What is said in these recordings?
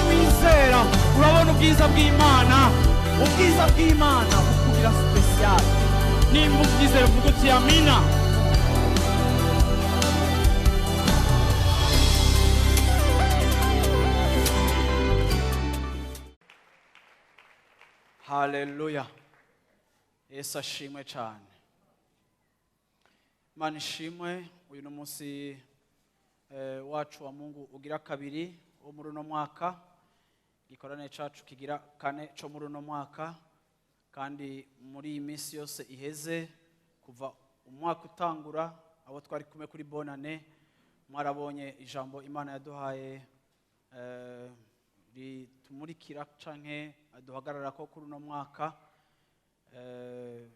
Wizera urabona ubwiza bw'Imana, ubwiza bw'Imana bukubira special. Nimba ubyizera uvuga uti amina. Haleluya. Yesu ashimwe cyane. Imana ishimwe. Uyu ni umunsi wacu wa Mungu ugira kabiri wo muri uno mwaka. Igikorane cyacu kigira kane cyo muri uno mwaka. Kandi muri iyi minsi yose iheze kuva umwaka utangura, abo twari kumwe kuri bonane, mwarabonye ijambo Imana yaduhaye ritumurikira canke duhagarara ko kuri uno mwaka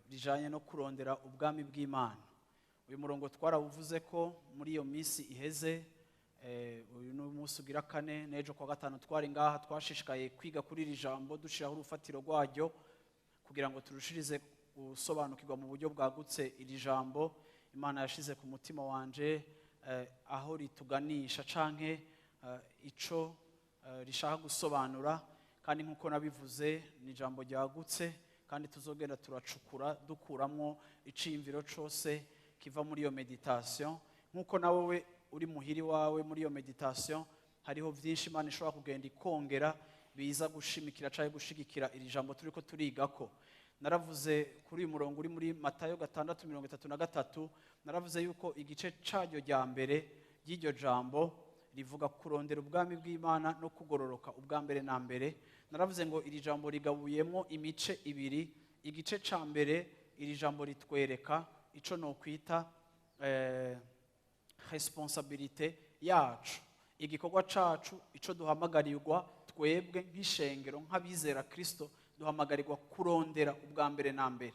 rijanye no kurondera ubwami bw'Imana. Uyu murongo twarawuvuze ko muri iyo minsi iheze, uyu ni umunsi ugira kane, n'ejo kwa gatanu twari ngaha twashishikaye kwiga kuri iri jambo dushiraho urufatiro rwaryo kugira ngo turushirize gusobanukirwa mu buryo bwagutse iri jambo Imana yashize ku mutima wanje, aho rituganisha canke ico rishaka gusobanura. Kandi nkuko nabivuze ni ijambo ryagutse, kandi tuzogenda turacukura dukuramo iciyumviro cose kiva muri iyo meditation. Nkuko nawe uri muhiri wawe muri iyo meditation, hariho byinshi Imana ishobora kugenda ikongera biza gushimikira cyangwa gushigikira iri jambo turiko turigako. Naravuze kuri uyu murongo uri muri Matayo 6:33, naravuze yuko igice cyaryo rya mbere y'iryo jambo rivuga kurondera ubwami bw'Imana no kugororoka ubwa mbere na mbere. Naravuze ngo iri jambo rigabuyemo imice ibiri. Igice ca mbere iri jambo ritwereka ico no kwita responsabilité yacu, igikorwa cacu, ico duhamagarirwa twebwe nk'ishengero nk'abizera Kristo, duhamagarirwa kurondera ubwa mbere na mbere.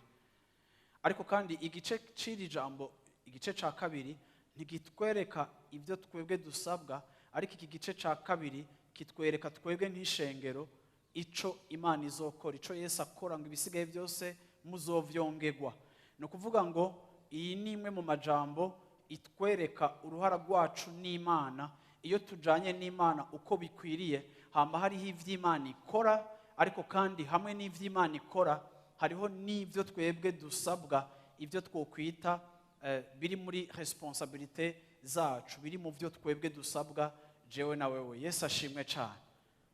Ariko kandi igice c'iri jambo, igice ca kabiri, ntigitwereka ibyo twebwe dusabwa, ariko iki gice ca kabiri kitwereka twebwe nk'ishengero ico Imana izokora, ico Yesu akora ngo ibisigaye byose muzovyongerwa. No kuvuga ngo iyi ni imwe mu majambo itwereka uruhara rwacu n'Imana. Iyo tujanye n'Imana uko bikwiriye, hama hariho ivy'Imana ikora, ariko kandi hamwe n'ivy'Imana ikora hariho n'ivyo twebwe dusabwa, ibyo twokwita biri muri responsabilité zacu, biri mu byo twebwe dusabwa jewe na wewe. Yesu ashimwe cyane.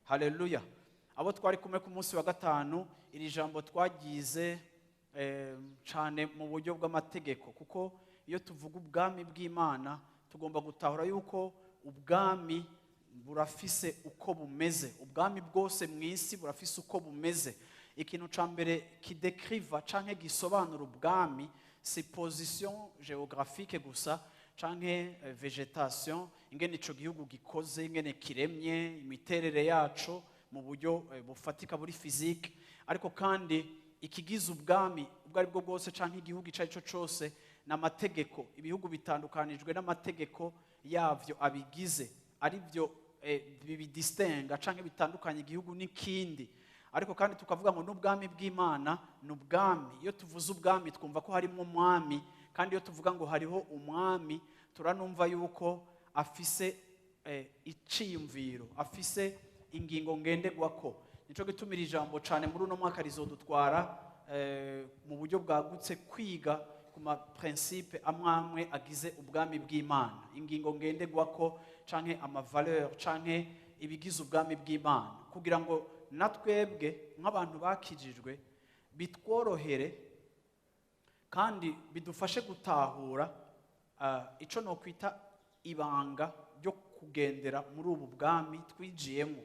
Haleluya. Abo twari kumwe ku munsi wa gatanu, iri jambo twagize cyane mu buryo bw'amategeko, kuko iyo tuvuga ubwami bw'Imana tugomba gutahura yuko ubwami burafise uko bumeze. Ubwami bwose mu isi burafise uko bumeze. Ikintu ca mbere kidekriva canke gisobanura ubwami si position géographique gusa canke vegetation, ingene ico gihugu gikoze, ingene kiremye, imiterere yacu mu buryo bufatika buri physique, ariko kandi ikigize ubwami ubwo ari bwo bwose canke igihugu ico ari cyo cose n'amategeko. Ibihugu bitandukanijwe n'amategeko yavyo abigize, ari byo bibidistinga canke bitandukanye igihugu n'ikindi. Ariko kandi tukavuga ngo n'ubwami bw'Imana n'ubwami. Iyo tuvuze ubwami twumva ko harimo umwami, kandi iyo tuvuga ngo hariho umwami turanumva yuko afise iciyumviro, afise ingingo ngenderwako. Nico gitumira ijambo cane muri uno mwaka rizodutwara mu buryo bwagutse kwiga ku ma principe amwe agize ubwami bw'Imana, ingingo ngenderwako canke ama valeur canke ibigize ubwami bw'Imana, kugira ngo natwebwe nk'abantu bakijijwe bitworohere kandi bidufashe gutahura ico no kwita ibanga ryo kugendera muri ubu bwami twijiyemo.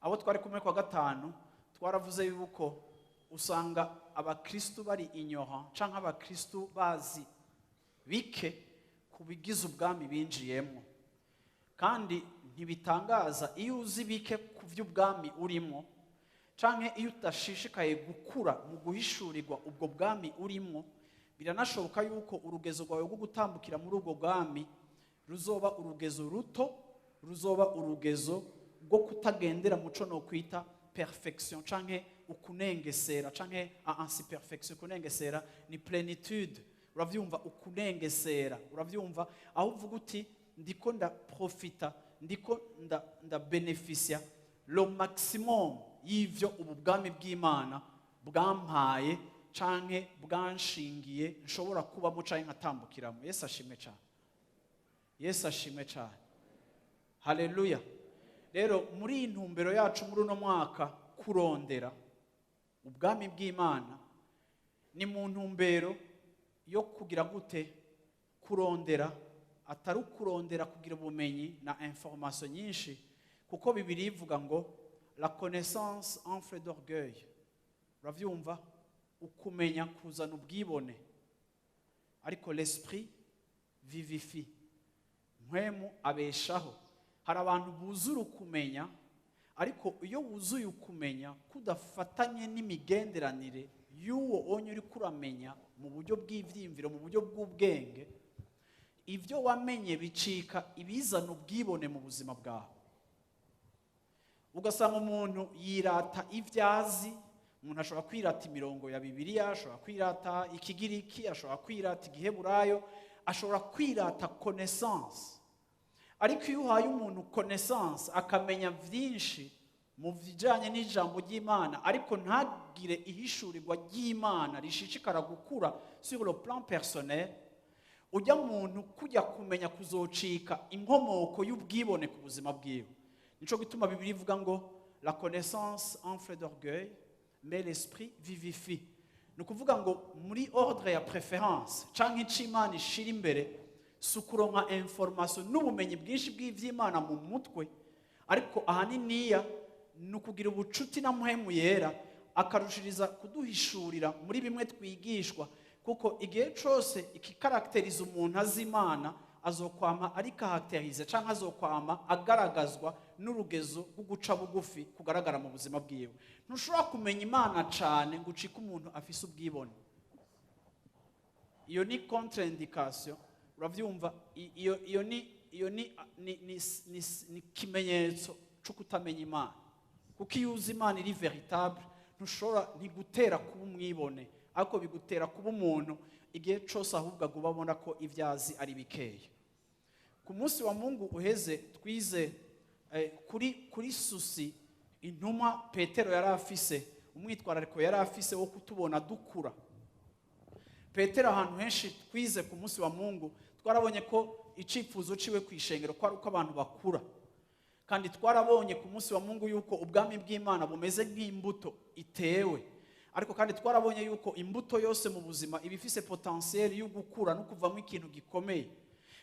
Abo twari kumwe kwa gatanu twaravuze yuko usanga abakristo bari ignorant canke abakristo bazi bike kubigize ubwami binjiyemo, kandi ntibitangaza iyo uzi bike ku by'ubwami urimo, canke iyo utashishikaye gukura mu guhishurirwa ubwo bwami urimo, biranashoboka yuko urugezo rwawe rwo gutambukira muri ubwo bwami ruzoba urugezo ruto, ruzoba urugezo rwo kutagendera muco no kwita perfection canke ukunengesera, canke ansi perfection. Kunengesera ni plenitude, uravyumva ukunengesera, uravyumva aho uvuga uti ndiko ndaprofita, ndiko ndabeneficia lo maximum y'ivyo ubu bwami bw'Imana bwampaye canke bwanshingiye nshobora kubamo canke nkatambukiramo. Yesu ashimwe cyane, Yesu ashimwe cyane, haleluya. Rero muri intumbero yacu muri uno mwaka kurondera ubwami bw'Imana, ni mu ntumbero yo kugira gute? Kurondera, atari kurondera kugira ubumenyi na information nyinshi, kuko Bibiliya ivuga ngo la connaissance enfle d'orgueil. Uravyumva? Ukumenya kuzana ubwibone, ariko l'esprit vivifie, mpwemu abeshaho. Hari abantu buzura ukumenya, ariko iyo wuzuye ukumenya kudafatanye n'imigenderanire y'uwo onye uri kuramenya mu buryo bw'ivyimviro, mu buryo bw'ubwenge, ivyo wamenye bicika ibizana ubwibone mu buzima bwawe. Ugasanga umuntu yirata ivyazi, umuntu ashobora kwirata imirongo ya Bibiliya, ashobora kwirata ikigiriki, ashobora kwirata igiheburayo, ashobora kwirata connaissance. Ariko iyo uhaye umuntu connaissance akamenya vyinshi mu bijanye n'ijambo ry'Imana, ariko ntagire ihishurirwa ry'Imana rishishikara gukura sur le plan personnel, ujya muntu kujya kumenya kuzocika inkomoko y'ubwibone ku buzima bwiwe. Nico gituma Bibiliya ivuga ngo la connaissance enfle d'orgueil, mais l'esprit vivifie. Nukuvuga ngo muri ordre ya préférence canke ic'Imana ishira imbere sukuronka information n'ubumenyi bwinshi bw'ivy'Imana mu mutwe, ariko ahaniniya nukugira ubucuti na mpwemu yera akarushiriza kuduhishurira muri bimwe twigishwa, kuko igihe cyose ikikarakteriza umuntu azimana azokwama ari karakterize canke azokwama agaragazwa n'urugezo rwo guca bugufi kugaragara mu buzima bwiwe. Ntushobora kumenya Imana cane ngo ucike umuntu afise ubwibone. Iyo ni contre-indication, uravyumva? Iyo ni kimenyetso cyo kutamenya Imana, kuko iyo uzi Imana iri véritable ntushobora ntigutera kuba umwibone, ariko bigutera kuba umuntu igihe cyose ahubwo agubabona ko ivyazi ari bikeya. Ku munsi wa Mungu uheze twize kuri susi intumwa Petero yari afise, umwitwarariko yari afise wo kutubona dukura. Petero ahantu henshi twize ku munsi wa Mungu twarabonye ko icifuzo ciwe kwishengero ko ari uko abantu bakura, kandi twarabonye ku munsi wa Mungu yuko ubwami bw'Imana bumeze nk'imbuto itewe, ariko kandi twarabonye yuko imbuto yose mu buzima ibifise potentiel yo gukura no kuvamo ikintu gikomeye.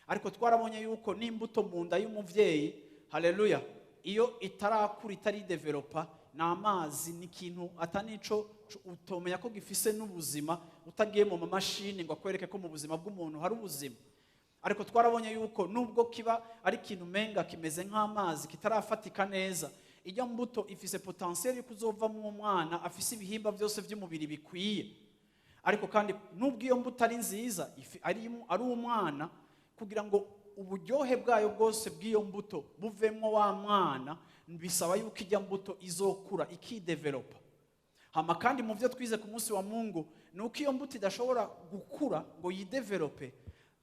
Ariko twarabonye yuko n'imbuto mu nda y'umuvyeyi, haleluya, iyo itarakura itari developa, na amazi ni ikintu atanico utomenya ko gifise n'ubuzima utagiye mu mashini ngo akwereke ko mu buzima bw'umuntu hari ubuzima. Ariko twarabonye yuko nubwo kiba ari ikintu menga kimeze nk'amazi kitarafatika neza, ijya mbuto ifise potentiel yo kuzovamwo umwana afise ibihimba byose by'umubiri bikwiye. Ariko kandi nubwo iyo mbuto ari nziza ari umwana, kugira ngo uburyohe bwayo bwose bw'iyo mbuto buvemwo wa mwana, bisaba yuko ijya mbuto izokura ikidevelopa. Hama kandi mu byo twize ku munsi wa Mungu nuko iyo mbuto idashobora gukura ngo yidevelope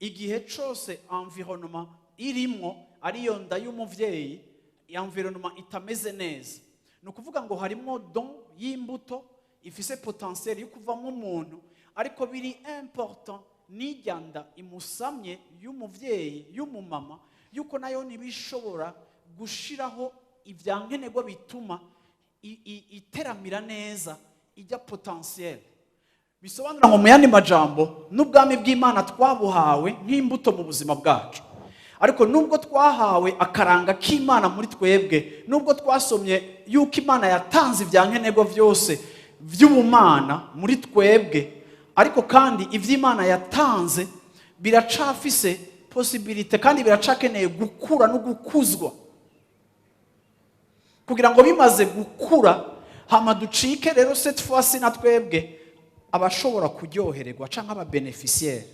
igihe cyose environnement irimo ariyo nda y'umuvyeyi, environnement itameze neza. Nukuvuga ngo harimo don y'imbuto ifise potentiel yo kuvamo umuntu, ariko biri important nijyanda imusamye y'umuvyeyi y'umumama yuko nayo nibishobora gushiraho ivyankenerwa bituma iteramira neza ijya potentiel. Bisobanura ngo mu yandi majambo n'ubwami bw'Imana twabuhawe nk'imbuto mu buzima bwacu, ariko nubwo twahawe akaranga k'Imana muri twebwe, nubwo twasomye yuko Imana yatanze ivyankenerwa byose by'ubumana muri twebwe, ariko kandi ivy'Imana yatanze biracafise possibility kandi biracakeneye gukura no gukuzwa, kugira ngo bimaze gukura hama ducike rero cette fois na twebwe abashobora kuryohererwa canke aba beneficiaire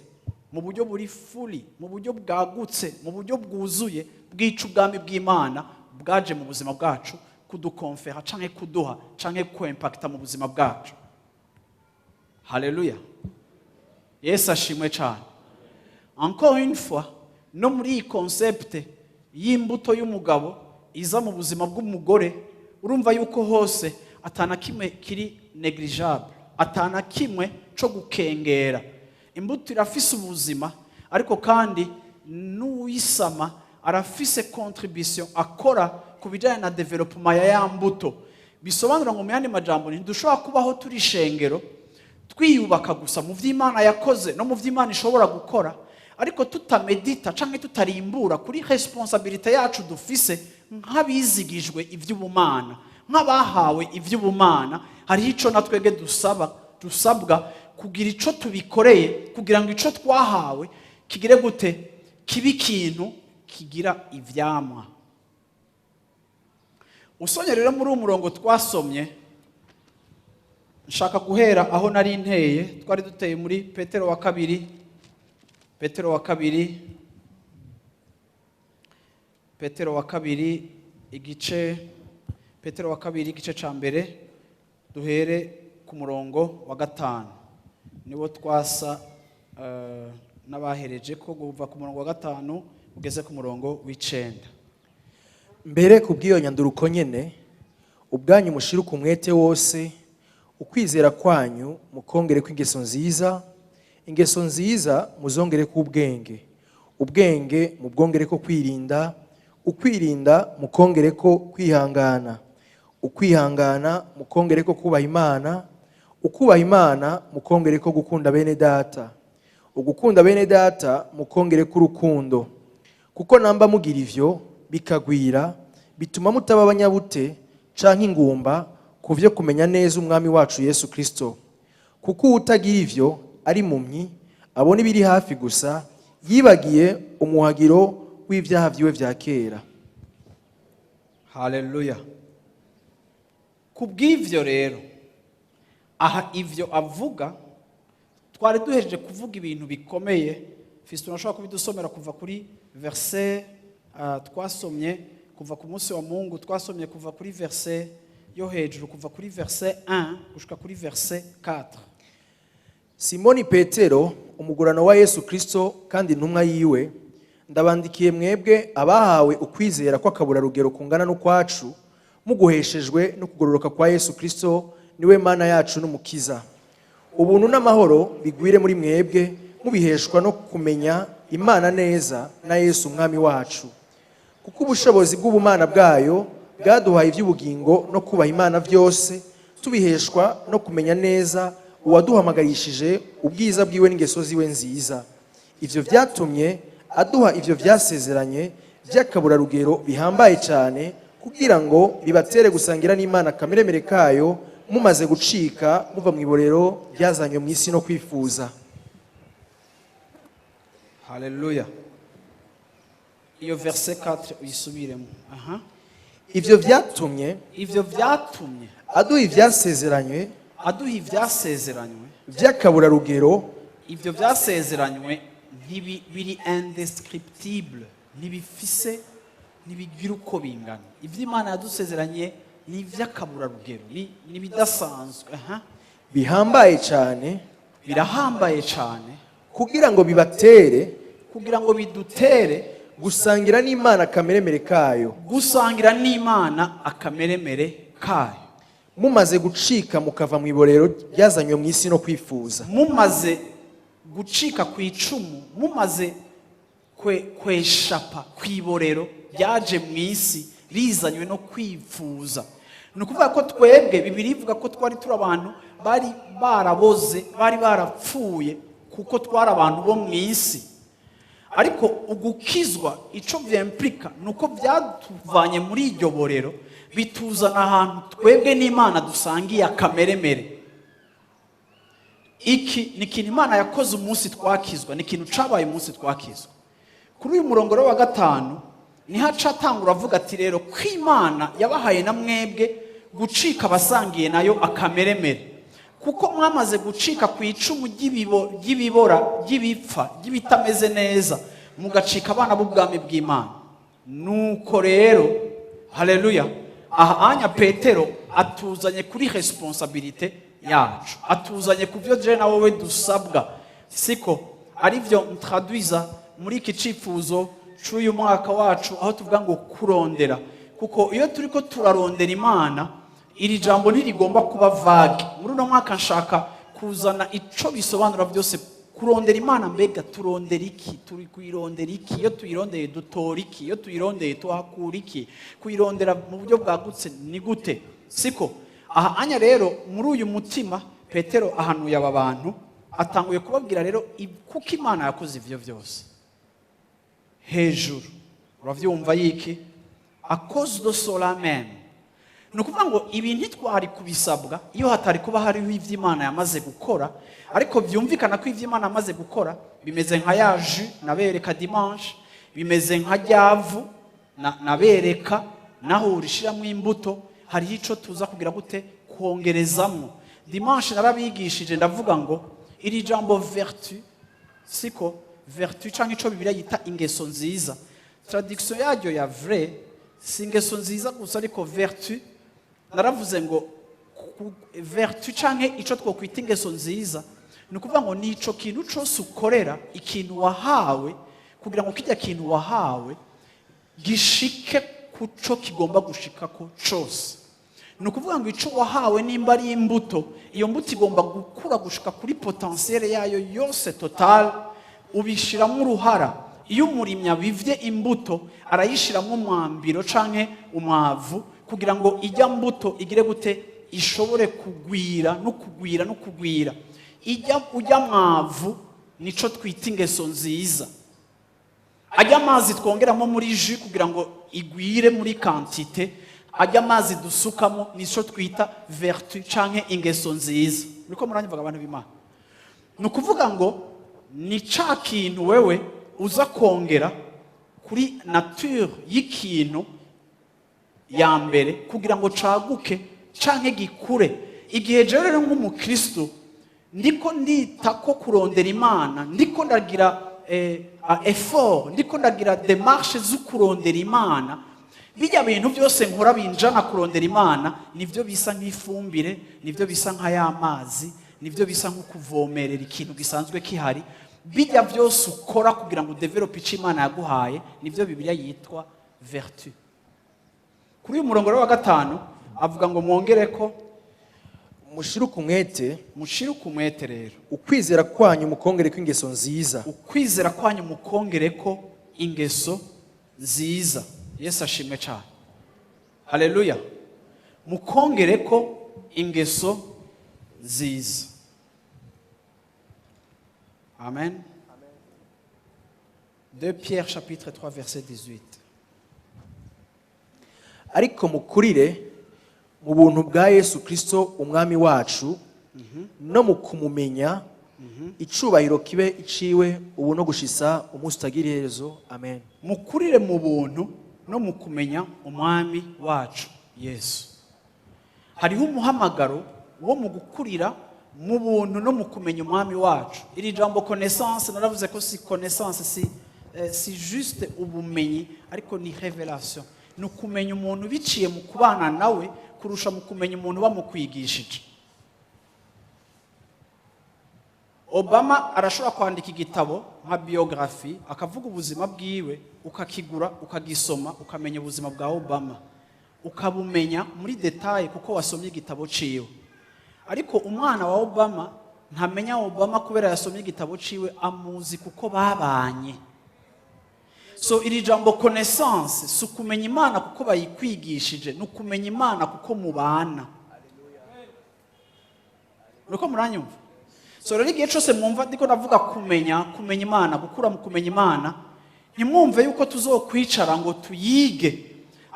mu buryo buri fully, mu buryo bwagutse, mu buryo bwuzuye bw'icu ubwami bw'Imana bwaje mu buzima bwacu kudukonfera canke kuduha canke ku impacta mu buzima bwacu. Haleluya. Yesu ashimwe cyane. Encore une fois, no muri iyi concept y'imbuto y'umugabo iza mu buzima bw'umugore, urumva yuko hose atana kimwe kiri negligible, atana kimwe cyo gukengera. Imbuto irafise ubuzima, ariko kandi n'uyisama arafise contribution akora ku bijyanye na development ya ya mbuto. Bisobanura ngo mu yandi majambo ntidushobora kubaho turi ishengero twiyubaka gusa mu vy'Imana yakoze no mu vy'Imana ishobora gukora, ariko tutamedita canke tutarimbura kuri responsabilité yacu dufise nk'abizigijwe ivy'ubumana, nk'abahawe ivy'ubumana. Hari ico natwege dusabwa kugira ico tubikoreye kugira ngo ico twahawe kigire gute, kibi ikintu kigira ivyamwa. Usonye rero muri umurongo twasomye, nshaka guhera aho nari nteye. Twari duteye muri Petero wa kabiri igice ca mbere, duhere ku murongo wa 5. Niwo twasa n'abahereje ko kuva ku murongo wa 5 ugeze ku murongo w'9. Mbere kubw'iyo nyanduruko nyene, ubwanyu mushiruka umwete wose, ukwizera kwanyu mukongere kw'ingeso nziza, ingeso nziza muzongere k'ubwenge, ubwenge mubwongere ko kwirinda, ukwirinda mukongere ko kwihangana, ukwihangana mukongere ko kubaha Imana, ukubaha Imana mukongere ko gukunda bene data, ugukunda bene data mukongere k'urukundo. Kuko namba mugira ivyo bikagwira, bituma mutaba abanyabute canke ingumba ku vyo kumenya neza umwami wacu Yesu Kristo. Kuko utagira ivyo ari mumyi, abona ibiri hafi gusa, yibagiye umuhagiro w'ivyaha vyiwe vya kera. Haleluya. Kubw'ivyo rero, aha ivyo avuga, twari duhejeje kuvuga ibintu bikomeye. Fiston ashobora kubidusomera kuva kuri verset twasomye kuva ku munsi wa Mungu, twasomye kuva kuri verset yo hejuru, kuva kuri verset 1 gushika kuri verset 4. Simoni Petero, umugurano wa Yesu Kristo kandi intumwa yiwe, ndabandikiye mwebwe abahawe ukwizera kw'akabura rugero kungana n'ukwacu, muguheshejwe no kugororoka kwa Yesu Kristo, niwe Mana yacu n'umukiza. Ubuntu n'amahoro bigwire muri mwebwe, mubiheshwa no kumenya Imana neza na Yesu umwami wacu. Kuko ubushobozi bw'ubumana bwayo bwaduhaye iby'ubugingo no kubaha Imana byose, tubiheshwa no kumenya neza uwaduhamagarishije ubwiza bwiwe n'ingeso ziwe nziza. Ivyo vyatumye aduha ivyo vyasezeranye by'akabura rugero bihambaye cyane, kugira ngo bibatere gusangira n'Imana kameremere kayo, mumaze gucika muva mu iborero ryazanywe mu isi no kwifuza. Haleluya. Iyo verset 4 uyisubiremo. Ivyo vyatumye aduha ivyasezeranywe vy'akabura rugero. Ivyo vyasezeranywe biri indescriptible, ntibifise ntibigira uko bingana. Ivyo Imana yadusezeranye ni ivy'akabura rugero, ni bidasanzwe. Bihambaye cyane, birahambaye cyane, kugira ngo bidutere gusangira n'Imana akameremere kayo, mumaze gucika mukava mu iborero ryazanywe mu isi no kwifuza. Mumaze gucika ku icumu, mumaze kweshapa ku iborero ryaje mu isi rizanywe no kwifuza. Ni ukuvuga ko twebwe Bibiliya ivuga ko twari turi abantu bari baraboze, bari barapfuye, kuko twari abantu bo mu isi. Ariko ugukizwa ico vyimplika nuko byatuvanye muri iryo borero, bituzana ahantu twebwe n'Imana dusangiye akameremere. Iki ni ikintu Imana yakoze umunsi twakizwa, ni ikintu cabaye umunsi twakizwa. Kuri uyu murongo wa 5 niho acatangura avuga ati rero ko Imana yabahaye na mwebwe gucika abasangiye nayo akameremere, kuko mwamaze gucika ku icumu ry'ibibora, ry'ibipfa, ry'ibitameze neza, mugacika abana b'ubwami bw'Imana. Nuko rero, haleluya, aha anya Petero atuzanye kuri responsabilité yacu, atuzanye ku byo je na wowe dusabwa siko arivyo mtraduiza muri iki cifuzo c'uyu mwaka wacu aho tuvuga ngo kurondera, kuko iyo turiko turarondera Imana iri jambo ntirigomba kuba vague. Muri uno mwaka nshaka kuzana ico bisobanura byose. Kurondera Imana, mbega turondera iki? Turi kuyirondera iki? Iyo tuyirondeye dutora iki? Iyo tuyirondeye tuhakura iki? Kuyirondera mu buryo bwagutse ni gute? Siko aha anya rero muri uyu mutima Petero ahanuye aba bantu, atanguye kubabwira rero kuko Imana yakoze ivyo byose hejuru. Uravyumva yiki? A cause de cela même. Nukuvuga ngo ibi ntitwari kubisabwa iyo hatari kuba hariho ivyo Imana yamaze gukora, ariko byumvikana ko ivyo Imana yamaze gukora bimeze nka yaje nabereka dimanche, bimeze nka ryavu nabereka naho urishiramwe imbuto, hari ico tuza kugira gute kongerezamwo. Dimanche narabigishije ndavuga ngo iri jambo vertu, siko vertu canke ico Bibiliya yita ingeso nziza, traduction yaryo ya vrai si ingeso nziza gusa, ariko vertu naravuze ngo vertu canke ico twokwita ingeso nziza ni ukuvuga ngo nico kintu cose ukorera ikintu wahawe kugira ngo kijya kintu wahawe gishike kuco kigomba gushikako cose. Ni ukuvuga ngo ico wahawe nimba ari imbuto, iyo mbuto igomba gukura gushika kuri potentiel yayo yose total, ubishiramo uruhara. Iyo umurimyi abivye imbuto arayishiramo umwambiro canke umwavu kugira ngo ijya mbuto igire gute ishobore kugwira no kugwira no kugwira. Ujya mwavu nico twita ingeso nziza. Ajya amazi twongeramo muri jus kugira ngo igwire muri quantité, ajya amazi dusukamo nico twita vertu canke ingeso nziza. Niko muranyivuga abantu b'Imana. Nukuvuga ngo ni ca kintu wewe uza kongera kuri nature y'ikintu ya mbere kugira ngo caguke canke gikure. Igihe je rero nk'umukristo ndiko ndita ko kurondera Imana, ndiko ndagira effort, ndiko ndagira démarche zo kurondera Imana, bijya bintu byose nkora binjana kurondera Imana nivyo bisa nk'ifumbire, nivyo bisa nk'ayamazi, nivyo bisa nko kuvomerera ikintu gisanzwe kihari. Bijya byose ukora kugira ngo develop ico Imana yaguhaye nivyo Bibiliya yitwa vertu. Kuri uyu murongo wa 5 avuga ngo mwongereko mushiruke umwete rero ukwizera kwanyu mukongereko ingeso nziza. Ukwizera kwanyu mukongereko ingeso nziza. Yesu ashimwe cyane. Haleluya. Mukongereko ingeso nziza. Amen. 2 Pierre chapitre 3 verset 18. Ariko mukurire mu buntu bwa Yesu Kristo umwami wacu, no mu kumumenya, icubahiro kibe iciwe ubu no gushisa umunsi utagira iherezo. Amen. Mukurire mu buntu no mu kumenya umwami wacu Yesu. Hariho umuhamagaro wo mu gukurira mu buntu no mu kumenya umwami wacu. Iri jambo connaissance naravuze ko si connaissance, si juste ubumenyi, ariko ni révélation. Ni ukumenya umuntu biciye mu kubana nawe kurusha mu kumenya umuntu bamukwigishije. Obama arashobora kwandika igitabo nka biography akavuga ubuzima bwiwe, ukakigura ukagisoma ukamenya ubuzima bwa Obama, ukabumenya muri detail kuko wasomye igitabo ciwe. Ariko umwana wa Obama ntamenya Obama kubera yasomye igitabo ciwe, amuzi kuko babanye. So iri jambo connaissance si ukumenya Imana kuko bayikwigishije, ni ukumenya Imana kuko mubana. Nuko muranyumva? So rero igihe cyose mwumva ndiko navuga kumenya Imana, gukura mu kumenya Imana, ntimwumve yuko tuzokwicara ngo tuyige.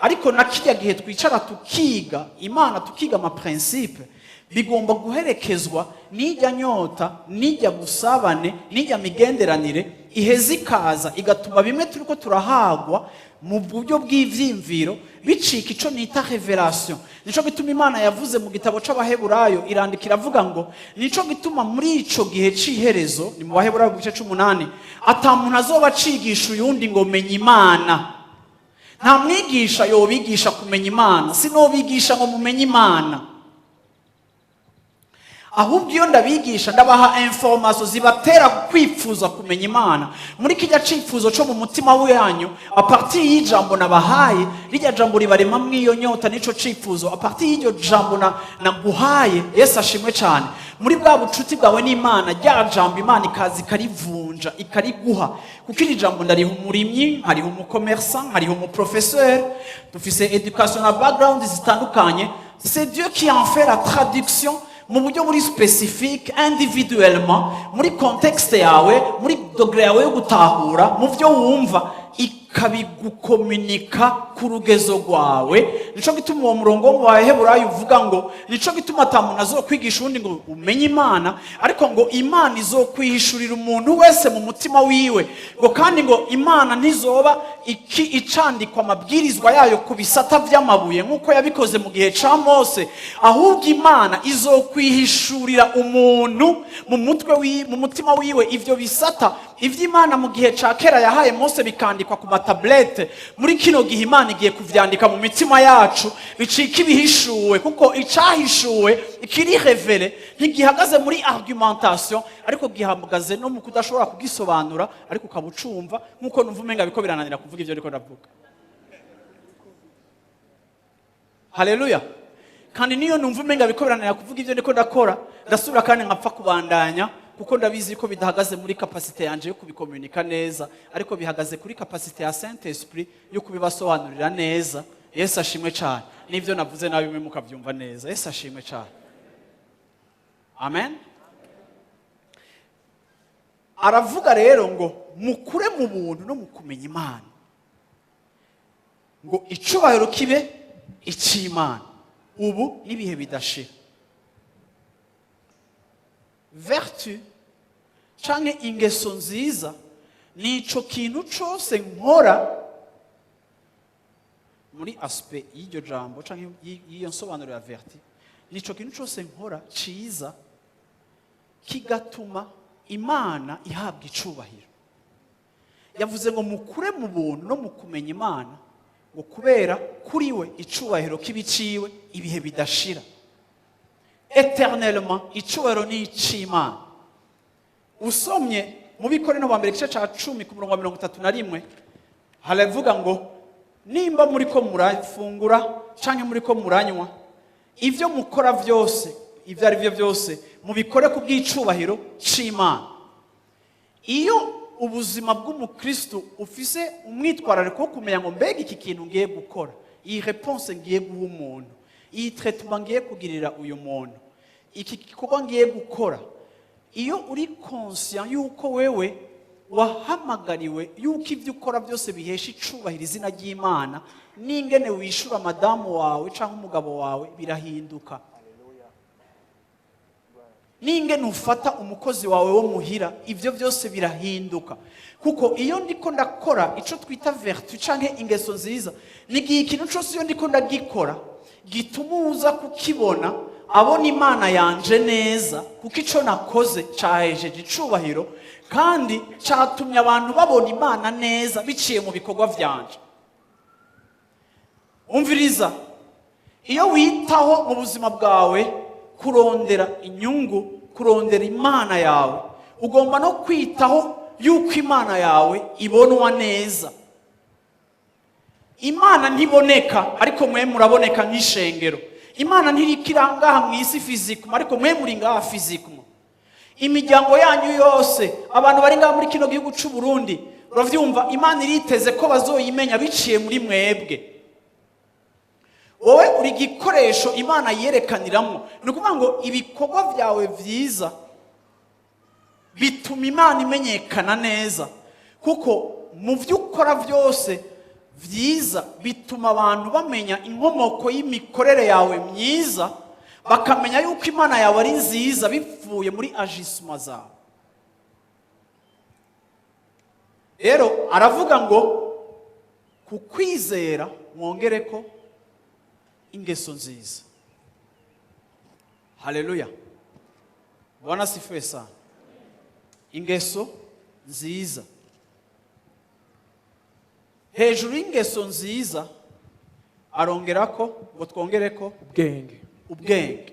Ariko na kijya gihe twicara tukiga Imana, tukiga ama principe, bigomba guherekezwa n'ijya nyota, n'ijya gusabane, n'ijya migenderanire iheza ikaza igatuma bimwe turiko turahagwa mu buryo bw'ivyimviro bicika ico nita révélation. Nico gituma Imana yavuze mu gitabo c'Abaheburayo, irandikira avuga ngo nico gituma muri ico gihe c'iherezo, ni mu Baheburayo mu gice 8, ata muntu azoba acigisha uyundi ngo menya Imana. Nta mwigisha yobigisha kumenya Imana, sinobigisha ngo mumenye Imana. ahubwo iyo ndabigisha ndabaha information zibatera kwifuza kumenya Imana muri kijya cifuzo cyo mu mutima wanyu a partir y'ijambo nabahaye rijya jambo ribarema mwiyo nyota nico cifuzo a partir y'iryo jambo naguhaye Yesu ashimwe cyane muri bwa bucuti bwawe n'Imana rya jambo Imana ikazi karivunja ikariguha kuko iri jambo ndariho umurimyi hariho umucommerçant hariho umuprofesseur dufise education na background zitandukanye c'est Dieu qui en fait la traduction mu buryo buri spécifique individuellement muri contexte yawe muri degré yawe yo gutahura mu byo wumva ikabigukomunika ku rugezo rwawe nico gituma uwo murongo wo mu Baheburayo uvuga ngo nico gituma atamuntu azokwigisha undi ngo umenye Imana ariko ngo Imana izokwihishurira umuntu wese mu mutima wiwe ngo kandi ngo Imana ntizoba icandikwa amabwirizwa yayo ku bisata vy'amabuye nk'uko yabikoze mu gihe ca Mose ahubwo Imana izokwihishurira umuntu mu mutima wiwe ivyo bisata ivy'Imana mu gihe ca kera yahaye Mose bikandikwa ku matablete muri kino gihe Imana igiye kuvyandika mu mitima yacu bicika ibihishuwe kuko icahishuwe ikiri révélé ntigihagaze muri argumentation ariko gihagaze no mu kudashobora kugisobanura ariko ukabucumva nkuko numva umenga biko birananira kuvuga ivyo ariko ndavuga. Haleluya. Kandi niyo numva umenga biko birananira kuvuga ivyo ndiko ndakora ndasubira kandi nkapfa kubandanya kuko ndabizi ko bidahagaze muri capacité yanje yo kubikomunika neza ariko bihagaze kuri capacité ya Saint Esprit yo kubibasobanurira neza. Yesu ashimwe cyane nivyo navuze nawe bimwe mukavyumva neza. Yesu ashimwe cyane. Amen. Aravuga rero ngo mukure mu buntu no mukumenya Imana ngo icubahiro kibe ic'Imana ubu nibihe bidashira. Vertu canke ingeso nziza nico kintu cose nkora muri aspect y'iryo jambo canke y'iyo nsobanuro ya vertu nico kintu cose nkora ciza kigatuma Imana ihabwa icubahiro. Yavuze ngo mukure mu buntu no mukumenya Imana ngo kubera kuri we icubahiro kibiciwe ibihe bidashira. Éternellement icubahiro ni ic'Imana. Usomye mu Bikorino ba mbere igice ca 10 ku murongo wa 31 haravuga ngo nimba muri ko murafungura canke muri ko muranywa ivyo mukora vyose ivyo ari byo byose mubikore ku bw'icubahiro c'Imana. Iyo ubuzima bw'umukristo ufise umwitwarariko wo kumenya ngo mbega iki kintu ngiye gukora iyi réponse ngiye guha umuntu iyi traitement ngiye kugirira uyu muntu iki gikorwa ngiye gukora iyo uri conscient yuko wewe wahamagariwe yuko ivyo ukora byose bihesha icubahiro izina ry'Imana n'ingene wishura madamu wawe canke umugabo wawe birahinduka. N'ingene ufata umukozi wawe wo muhira ivyo byose birahinduka kuko iyo ndiko ndakora ico twita vertu canke ingeso nziza nigiye ikintu cyose iyo ndiko ndagikora gitumuza kukibona abona Imana yanje neza kuko ico nakoze cahejeje icubahiro kandi catumye abantu babona Imana neza biciye mu bikorwa vyanje. Umviriza iyo witaho mu buzima bwawe kurondera inyungu kurondera Imana yawe ugomba no kwitaho yuko Imana yawe ibonwa neza. Imana ntiboneka ariko mwe muraboneka nk'ishengero. Imana ntirikiranga mu isi physique ariko mwe muri ngaha physique. Imiryango yanyu yose abantu bari ngaha muri kino gihugu cy'u Burundi uravyumva Imana iriteze ko bazoyimenya biciye muri mwebwe. Wowe uri gikoresho Imana yerekaniramo nukuvuga ngo ibikorwa byawe vyiza bituma Imana imenyekana neza kuko mu byo ukora byose vyiza bituma abantu bamenya inkomoko y'imikorere yawe myiza bakamenya yuko Imana yawe ari nziza bivuye muri agissement zawe. Rero aravuga ngo kukwizera mwongereko ingeso nziza. Haleluya. Bwana sifiwe sana. Ingeso nziza. Hejuru y'ingeso nziza arongerako ngo twongereko ubwenge. Ubwenge.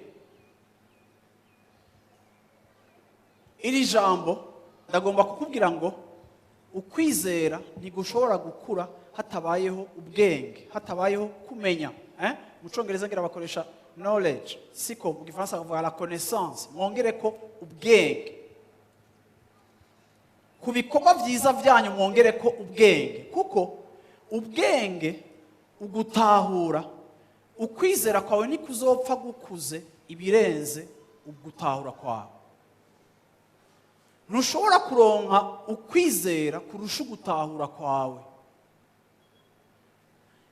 iri jambo ndagomba kukubwira ngo ukwizera ntigushobora gukura hatabayeho ubwenge, hatabayeho kumenya. Mu Cyongereza ngira bakoresha knowledge, siko mu Gifaransa bavuga la connaissance, mwongere ko ubwenge. Ku bikorwa byiza byanyu mwongere ko ubwenge, kuko ubwenge ugutahura, ukwizera kwawe nikuzopfa gukuze ibirenze ugutahura kwawe. Ntushobora kuronka ukwizera kurusha ugutahura kwawe.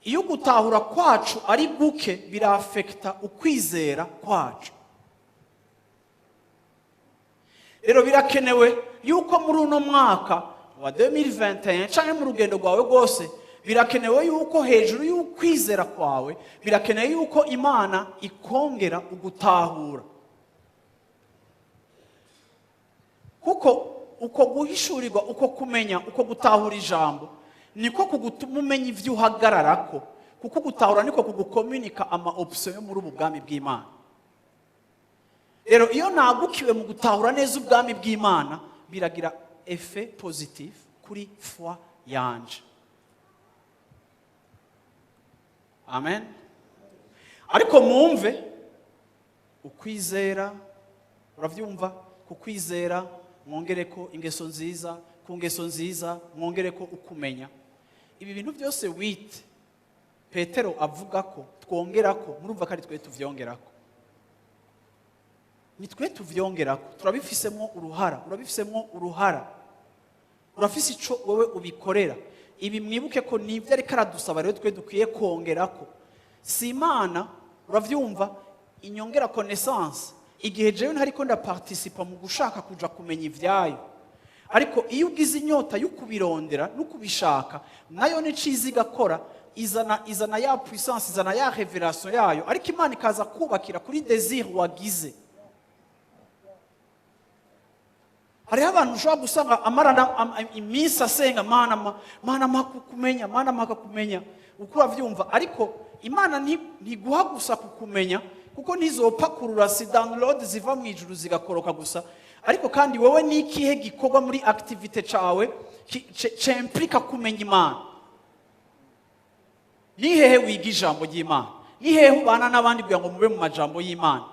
Iyo ugutahura kwacu ari guke birafekta ukwizera kwacu. Rero birakenewe yuko muri uno mwaka wa 2021 cyangwa mu rugendo rwawe rwose, birakenewe yuko hejuru y'ukwizera kwawe, birakenewe yuko Imana ikongera ugutahura. Kuko uko guhishurirwa, uko kumenya, uko gutahura ijambo niko kugutuma umenya ivyo uhagararako, kuko gutahura niko kugukomunika ama option yo muri ubu bwami bw'Imana. Rero iyo nagukiwe mu gutahura neza ubwami bw'Imana, biragira effet positif kuri foi yanje. Amen. Ariko mwumve, ukwizera, uravyumva, kukwizera mwongereko ingeso nziza, ku ngeso nziza mwongereko ukumenya. Ibi bintu byose wite Petero avuga ko twongerako, murumva ko ari twe tuvyongerako. Ni twe tuvyongerako, turabifisemo uruhara, urabifisemo uruhara. Urafise ico wowe ubikorera. Ibi mwibuke ko nivyo ari karadusaba, rero twe dukwiye kongerako. Si Imana, uravyumva, inyongera connaissance. Igihe jewe ntariko ndaparticipa mu gushaka kuja kumenya ivyayo, ariko iyo ugize inyota yo kubirondera no kubishaka, nayo ni ciza igakora, izana ya puissance, izana ya révélation yayo, ariko Imana ikaza kubakira kuri désir wagize. Hari abantu ushobora gusanga amarana iminsi asenga, Mana makukumenya, Mana makakumenya, uko uravyumva, ariko Imana ntiguha gusa kukumenya, kuko ntizopakurura si download ziva mu ijuru zigakoroka gusa, ariko kandi wowe nikihe gikorwa muri activité cawe c'implica kumenya Imana. Nihehe wiga ijambo ry'Imana, nihehe ubana n'abandi kugira ngo mube mu majambo y'Imana,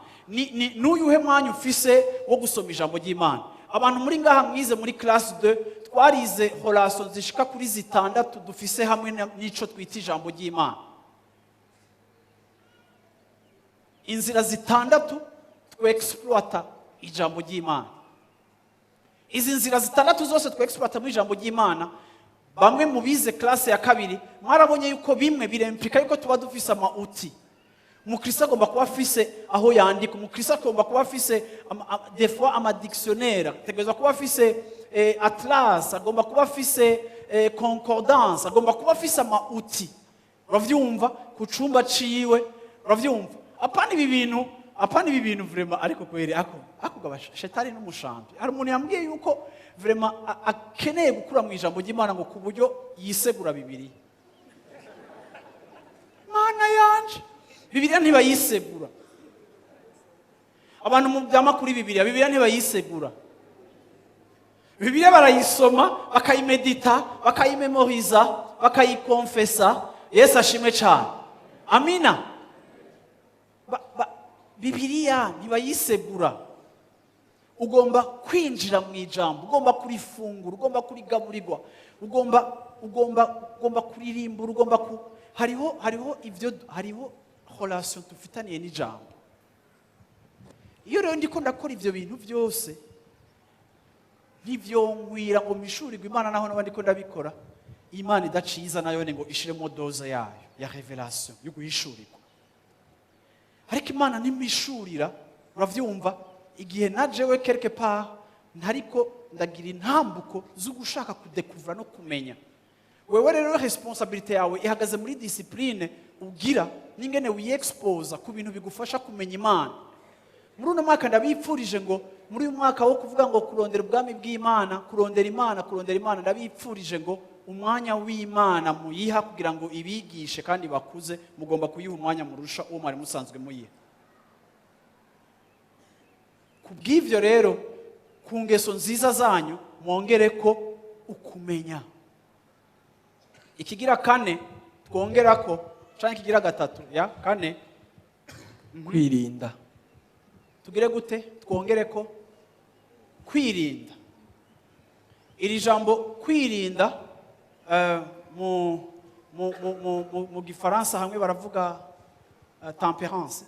n'uyuhe mwanya ufise wo gusoma ijambo ry'Imana. Abantu muri ngaha mwize muri classe 2 twarize relation zishika kuri 6 dufise hamwe n'ico twita ijambo ry'Imana. Inzira 6 twexploita ijambo ry'Imana. Izi nzira 6 zose twexploita mu ijambo ry'Imana, bamwe mu bize classe ya 2 mwarabonye yuko bimwe biremplika yuko tuba dufise amauti. Umukristo agomba kuba afise aho yandika, umukristo agomba kuba afise des fois ama dictionnaire, tegeza kuba afise atlas, agomba kuba afise concordance, agomba kuba afise amauti. Uravyumva ku cumba ciwe, uravyumva. Apana ibi bintu vraiment, ariko kwere ako gabasha shetani n'umushambi. Hari umuntu yambwiye yuko vraiment akeneye gukura mu ijambo ry'Imana ngo ku buryo yisegura Bibiliya. Mana yanje, Bibiliya ntibayisegura. Abantu mu byamakuru Bibiliya ntibayisegura. Bibiliya barayisoma, bakayimedita, bakayimemoriza, bakayikonfesa. Yesu ashimwe cyane. Amina. Bibiliya ntibayisegura. Ugomba kwinjira mu ijambo, ugomba kurifungura, ugomba kurigaburirwa, ugomba kuririmbura, hariho relation tufitaniye n'ijambo. Iyo rero ndiko ndakora ivyo bintu byose, ntivyonkwira ngo mishurirwe Imana, naho nabandi ko ndabikora, Imana idaciza nayo ngo ishiremo doze yayo ya révélation yo guhishurirwa. Ariko Imana nimishurira, uravyumva, igihe najewe quelque part ntariko ndagira intambuko zo gushaka kudekuvura no kumenya. Wewe rero responsabilité yawe ihagaze muri discipline ugira n'ingene wiexpose ku bintu bigufasha kumenya Imana. Muri uno mwaka ndabipfurije ngo muri uyu mwaka wo kuvuga ngo kurondera ubwami bw'Imana, kurondera Imana, ndabipfurije ngo umwanya w'Imana muyiha kugira ngo ibigishe kandi bakuze, mugomba kuyiha umwanya murusha uwo mwari musanzwe muyiha. Kubw'ivyo rero ku ngeso nziza zanyu mwongere ko ukumenya. Ikigira kane twongera ko canke ikigira gatatu ya kane kwirinda. Tugire gute? Twongere ko kwirinda. Iri jambo kwirinda mu gifaransa hamwe baravuga temperance,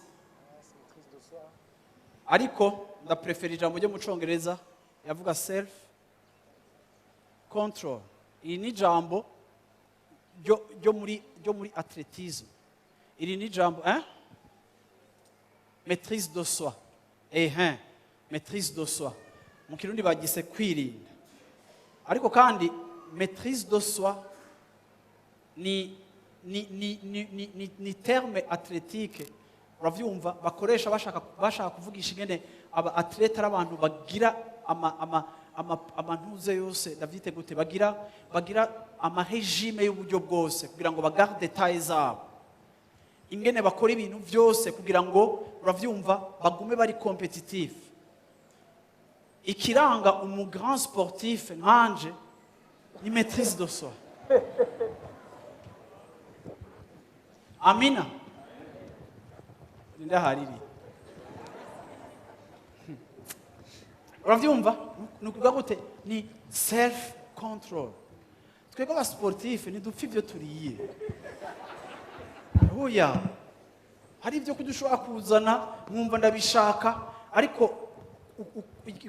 ariko ndaprefera ijambo ryo mu Congereza yavuga self control. Iri ni jambo ryo muri athlétisme. Iri ni jambo maîtrise de soi. Maîtrise de soi. Mu Kirundi bagise kwirinda. Ariko kandi maîtrise de soi ni terme athlétique uravyumva bakoresha bashaka kuvugisha ingene aba athlete ari abantu bagira amantuze yose ndavyite gute bagira amahegime y'uburyo bwose kugira ngo bagarde taille zabo, ingene bakora ibintu byose kugira ngo uravyumva bagume bari competitif. Ikiranga grand sportif nkanje ni maîtrise de soi. Amina. Nda hariri. Uravyumva? Nukuvuga gute ni self control. Twebwe aba sportif ni dupfa ivyo turiye. Oya. Hari ibyo kudushobora kuzana mwumva ndabishaka, ariko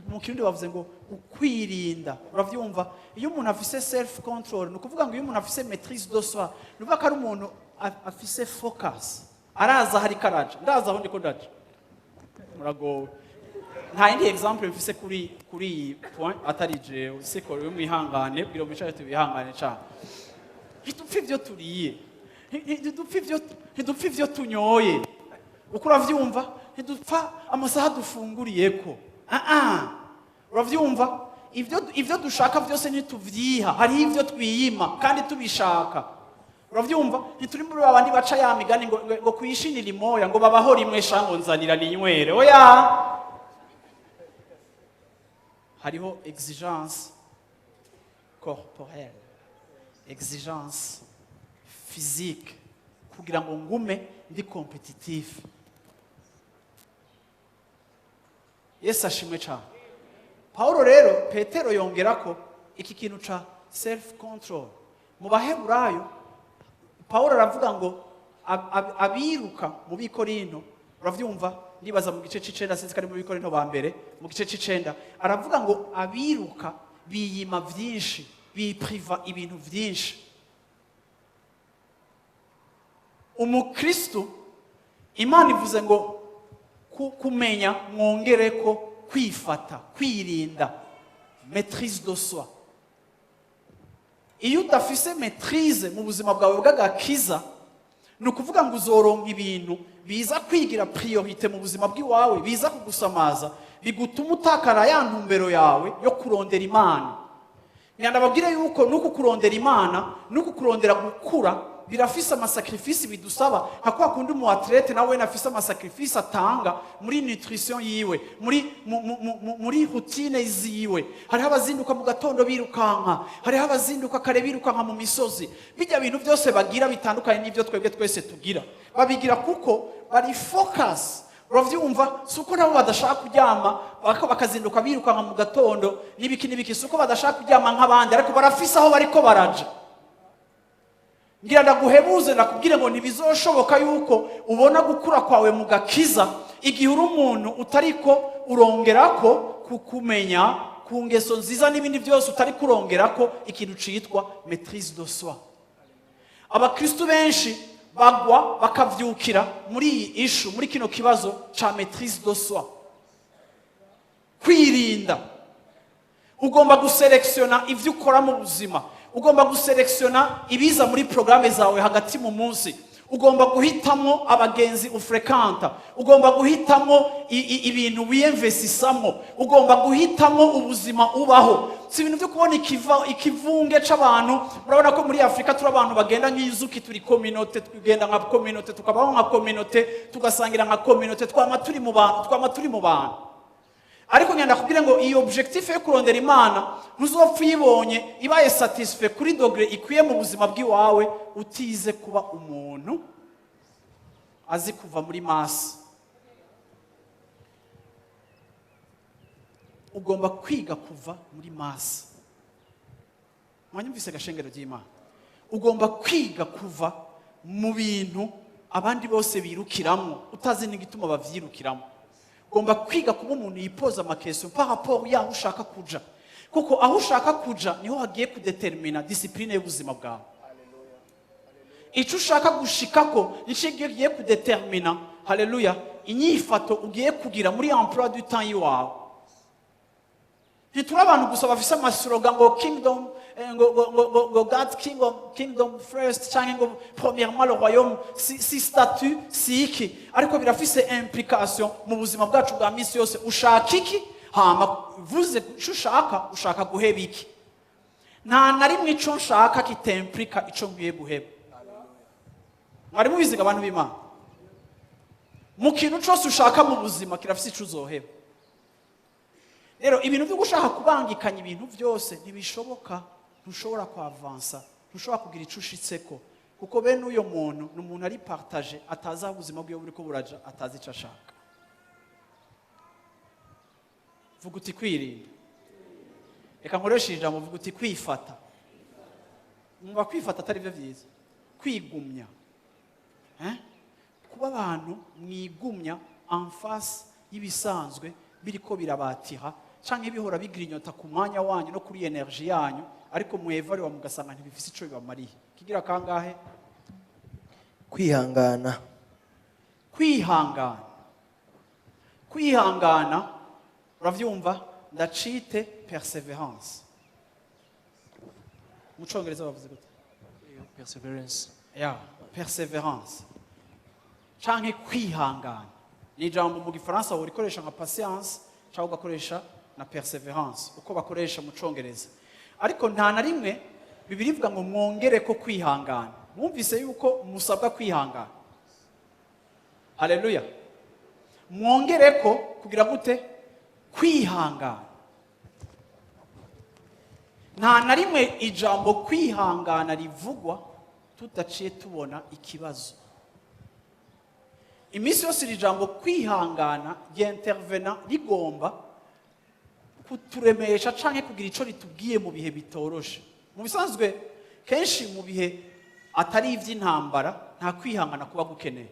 mu Kirundi bavuze ngo ukwirinda. Uravyumva? Iyo umuntu afise self control nukuvuga ngo iyo umuntu afise maîtrise de soi, nuvuga ko ari umuntu afise focus, araza hari karaje, ndaza aho ndiko ndaje. Muragowe. Nta yindi example mfise kuri point atari je useko yo mwihangane bwira umwicaye tubihangane cyane. Ntidupfa ivyo turiye. Ntidupfa ivyo tunyoye. Uko uravyumva? Ntidupfa amasaha dufunguriyeko. Uravyumva? Ivyo dushaka byose ntituvyiha. Hari ivyo twiyima kandi tubishaka. Uravyumva? Ntituri muri babandi baca ya migani ngo kuyishinira imoya ngo babaho rimwe shango nzanira ninywere. Oya. Hariho exigence corporelle, exigence physique kugira ngo ngume ndi competitif. Yesu ashimwe cyane. Paulo rero Petero yongerako iki kintu ca self control. Mu Baheburayo Paulo aravuga ngo abiruka mu Bikorinto, uravyumva? Ndibaza mu gice c'icenda sinzi kari mu Bikorinto ba mbere, mu gice c'icenda aravuga ngo abiruka biyima vyinshi, bipriva ibintu vyinshi. Umukristo Imana ivuze ngo kumenya mwongereko kwifata, kwirinda, maîtrise de soi. Iyo udafise maîtrise mu buzima bwawe bw'agakiza, nukuvuga ngo uzoronka ibintu biza kwigira priorité mu buzima bw'iwawe, biza kugusamaza, bigutuma utakara ya ntumbero yawe yo kurondera Imana. Ndababwira yuko nuko kurondera Imana, nuko kurondera gukura birafise amasacrifice bidusaba. Hakwa kundi mu athlete nawe nafise amasacrifice atanga muri nutrition yiwe, muri routine ziwe. Hari abazinduka mu gatondo birukanka, hari abazinduka kare birukanka mu misozi. Bijya bintu byose bagira bitandukanye n'ivyo twebwe twese tugira. Babigira kuko bari focus. Uravyumva? Suko nabo badashaka kuryama bakazinduka birukanka mu gatondo n'ibiki suko badashaka kuryama nk'abandi, ariko barafise aho bariko baraje. Ngira ndaguhebuze nakubwire ngo ntibizoshoboka yuko ubona gukura kwawe mu gakiza igihe uri umuntu utariko urongerako kukumenya ku ngeso nziza n'ibindi byose utari kurongerako ikintu citwa maîtrise de soi. Abakristo benshi bagwa bakavyukira muri iyi ishu, muri kino kibazo ca maîtrise de soi. Kwirinda. Ugomba guselektiona ivyo ukora mu buzima. Ugomba guselektiona ibiza muri programme zawe hagati mu munsi. Ugomba guhitamo abagenzi ufrekanta. Ugomba guhitamo ibintu wiyemvesisamo. Ugomba guhitamo ubuzima ubaho. Si ibintu byo kubona ikivunge c'abantu. Murabona ko muri Afrika turi abantu bagenda nk'izuki, turi communauté, tugenda nka communauté, tukabaho nka communauté, tugasangira nka communauté, twama turi mu bantu. ariko ngenda kubwira ngo iyi objectif yo kurondera imana ntuzopfa uyibonye ibaye satisfait kuri dogere ikwiye mu buzima bw'iwawe utize kuba umuntu azi kuva muri masi. Ugomba kwiga kuva muri masi. Mwanyumvise gashengero ry'Imana. Ugomba kwiga kuva mu bintu abandi bose birukiramo utazi n'igituma bavyirukiramo. Ugomba kwiga kuba umuntu yipoza amakeso par rapport yaho ushaka kuja, kuko aho ushaka kuja niho hagiye kudetermina discipline y'ubuzima bwawe. Icyo ushaka gushikako nico giye kudetermina, haleluya, inyifato ugiye kugira muri emploi du temps yiwawe. Ntituri abantu gusa bafise amaslogan ngo kingdom, ngo God's kingdom first, cyangwa ngo premièrement le royaume, si statut si iki, ariko birafise implication mu buzima bwacu bwa misi yose. Ushaka iki? Hama vuze icyo ushaka guheba iki? Nta na rimwe icyo nshaka kitemplika icyo nkwiye guheba. Mwari mubiziga abantu b'Imana, mu kintu cyose ushaka mu buzima kirafise icyo uzoheba. Rero ibintu byo gushaka kubangikanya ibintu byose ntibishoboka. Ntushobora kwavansa, ntushobora kugira icyo ushitseko, kuko bene uyo muntu ni umuntu ari partage, atazi aho ubuzima bwiwe buriko buraja, atazi icyo ashaka. Vuga uti kwirinda. Reka nkoreshe ijambo, vuga uti kwifata. Mwumva kwifata atari byo byiza? Kwigumya. Kuba abantu mwigumya en face y'ibisanzwe biriko birabatira, canke bihora bigira inyota ku mwanya wanyu no kuri energy yanyu, ariko mwevare wa mugasanga ntibifise ico bibamariye. Kigira kangahe? Kwihangana. Kwihangana uravyumva, ndacite perseverance. Mu Congereza bavuze gute? Perseverance. Perseverance. Canke kwihangana ni ijambo mu Gifaransa urikoresha nka patience, cyangwa ugakoresha na perseverance uko bakoresha mu Congereza. Ariko nta na rimwe Bibiliya ivuga ngo mwongere ko kwihangana. Mwumvise yuko musabwa kwihangana? Haleluya. Mwongere ko kugira gute? Kwihangana. Nta na rimwe ijambo kwihangana rivugwa tudaciye tubona ikibazo. Imisi yose iri jambo kwihangana ry'intervena rigomba kuturemesha canke kugira ico ritubwiye mu bihe bitoroshe. Mu bisanzwe kenshi mu bihe atari ivy'intambara nta kwihangana kuba gukeneye.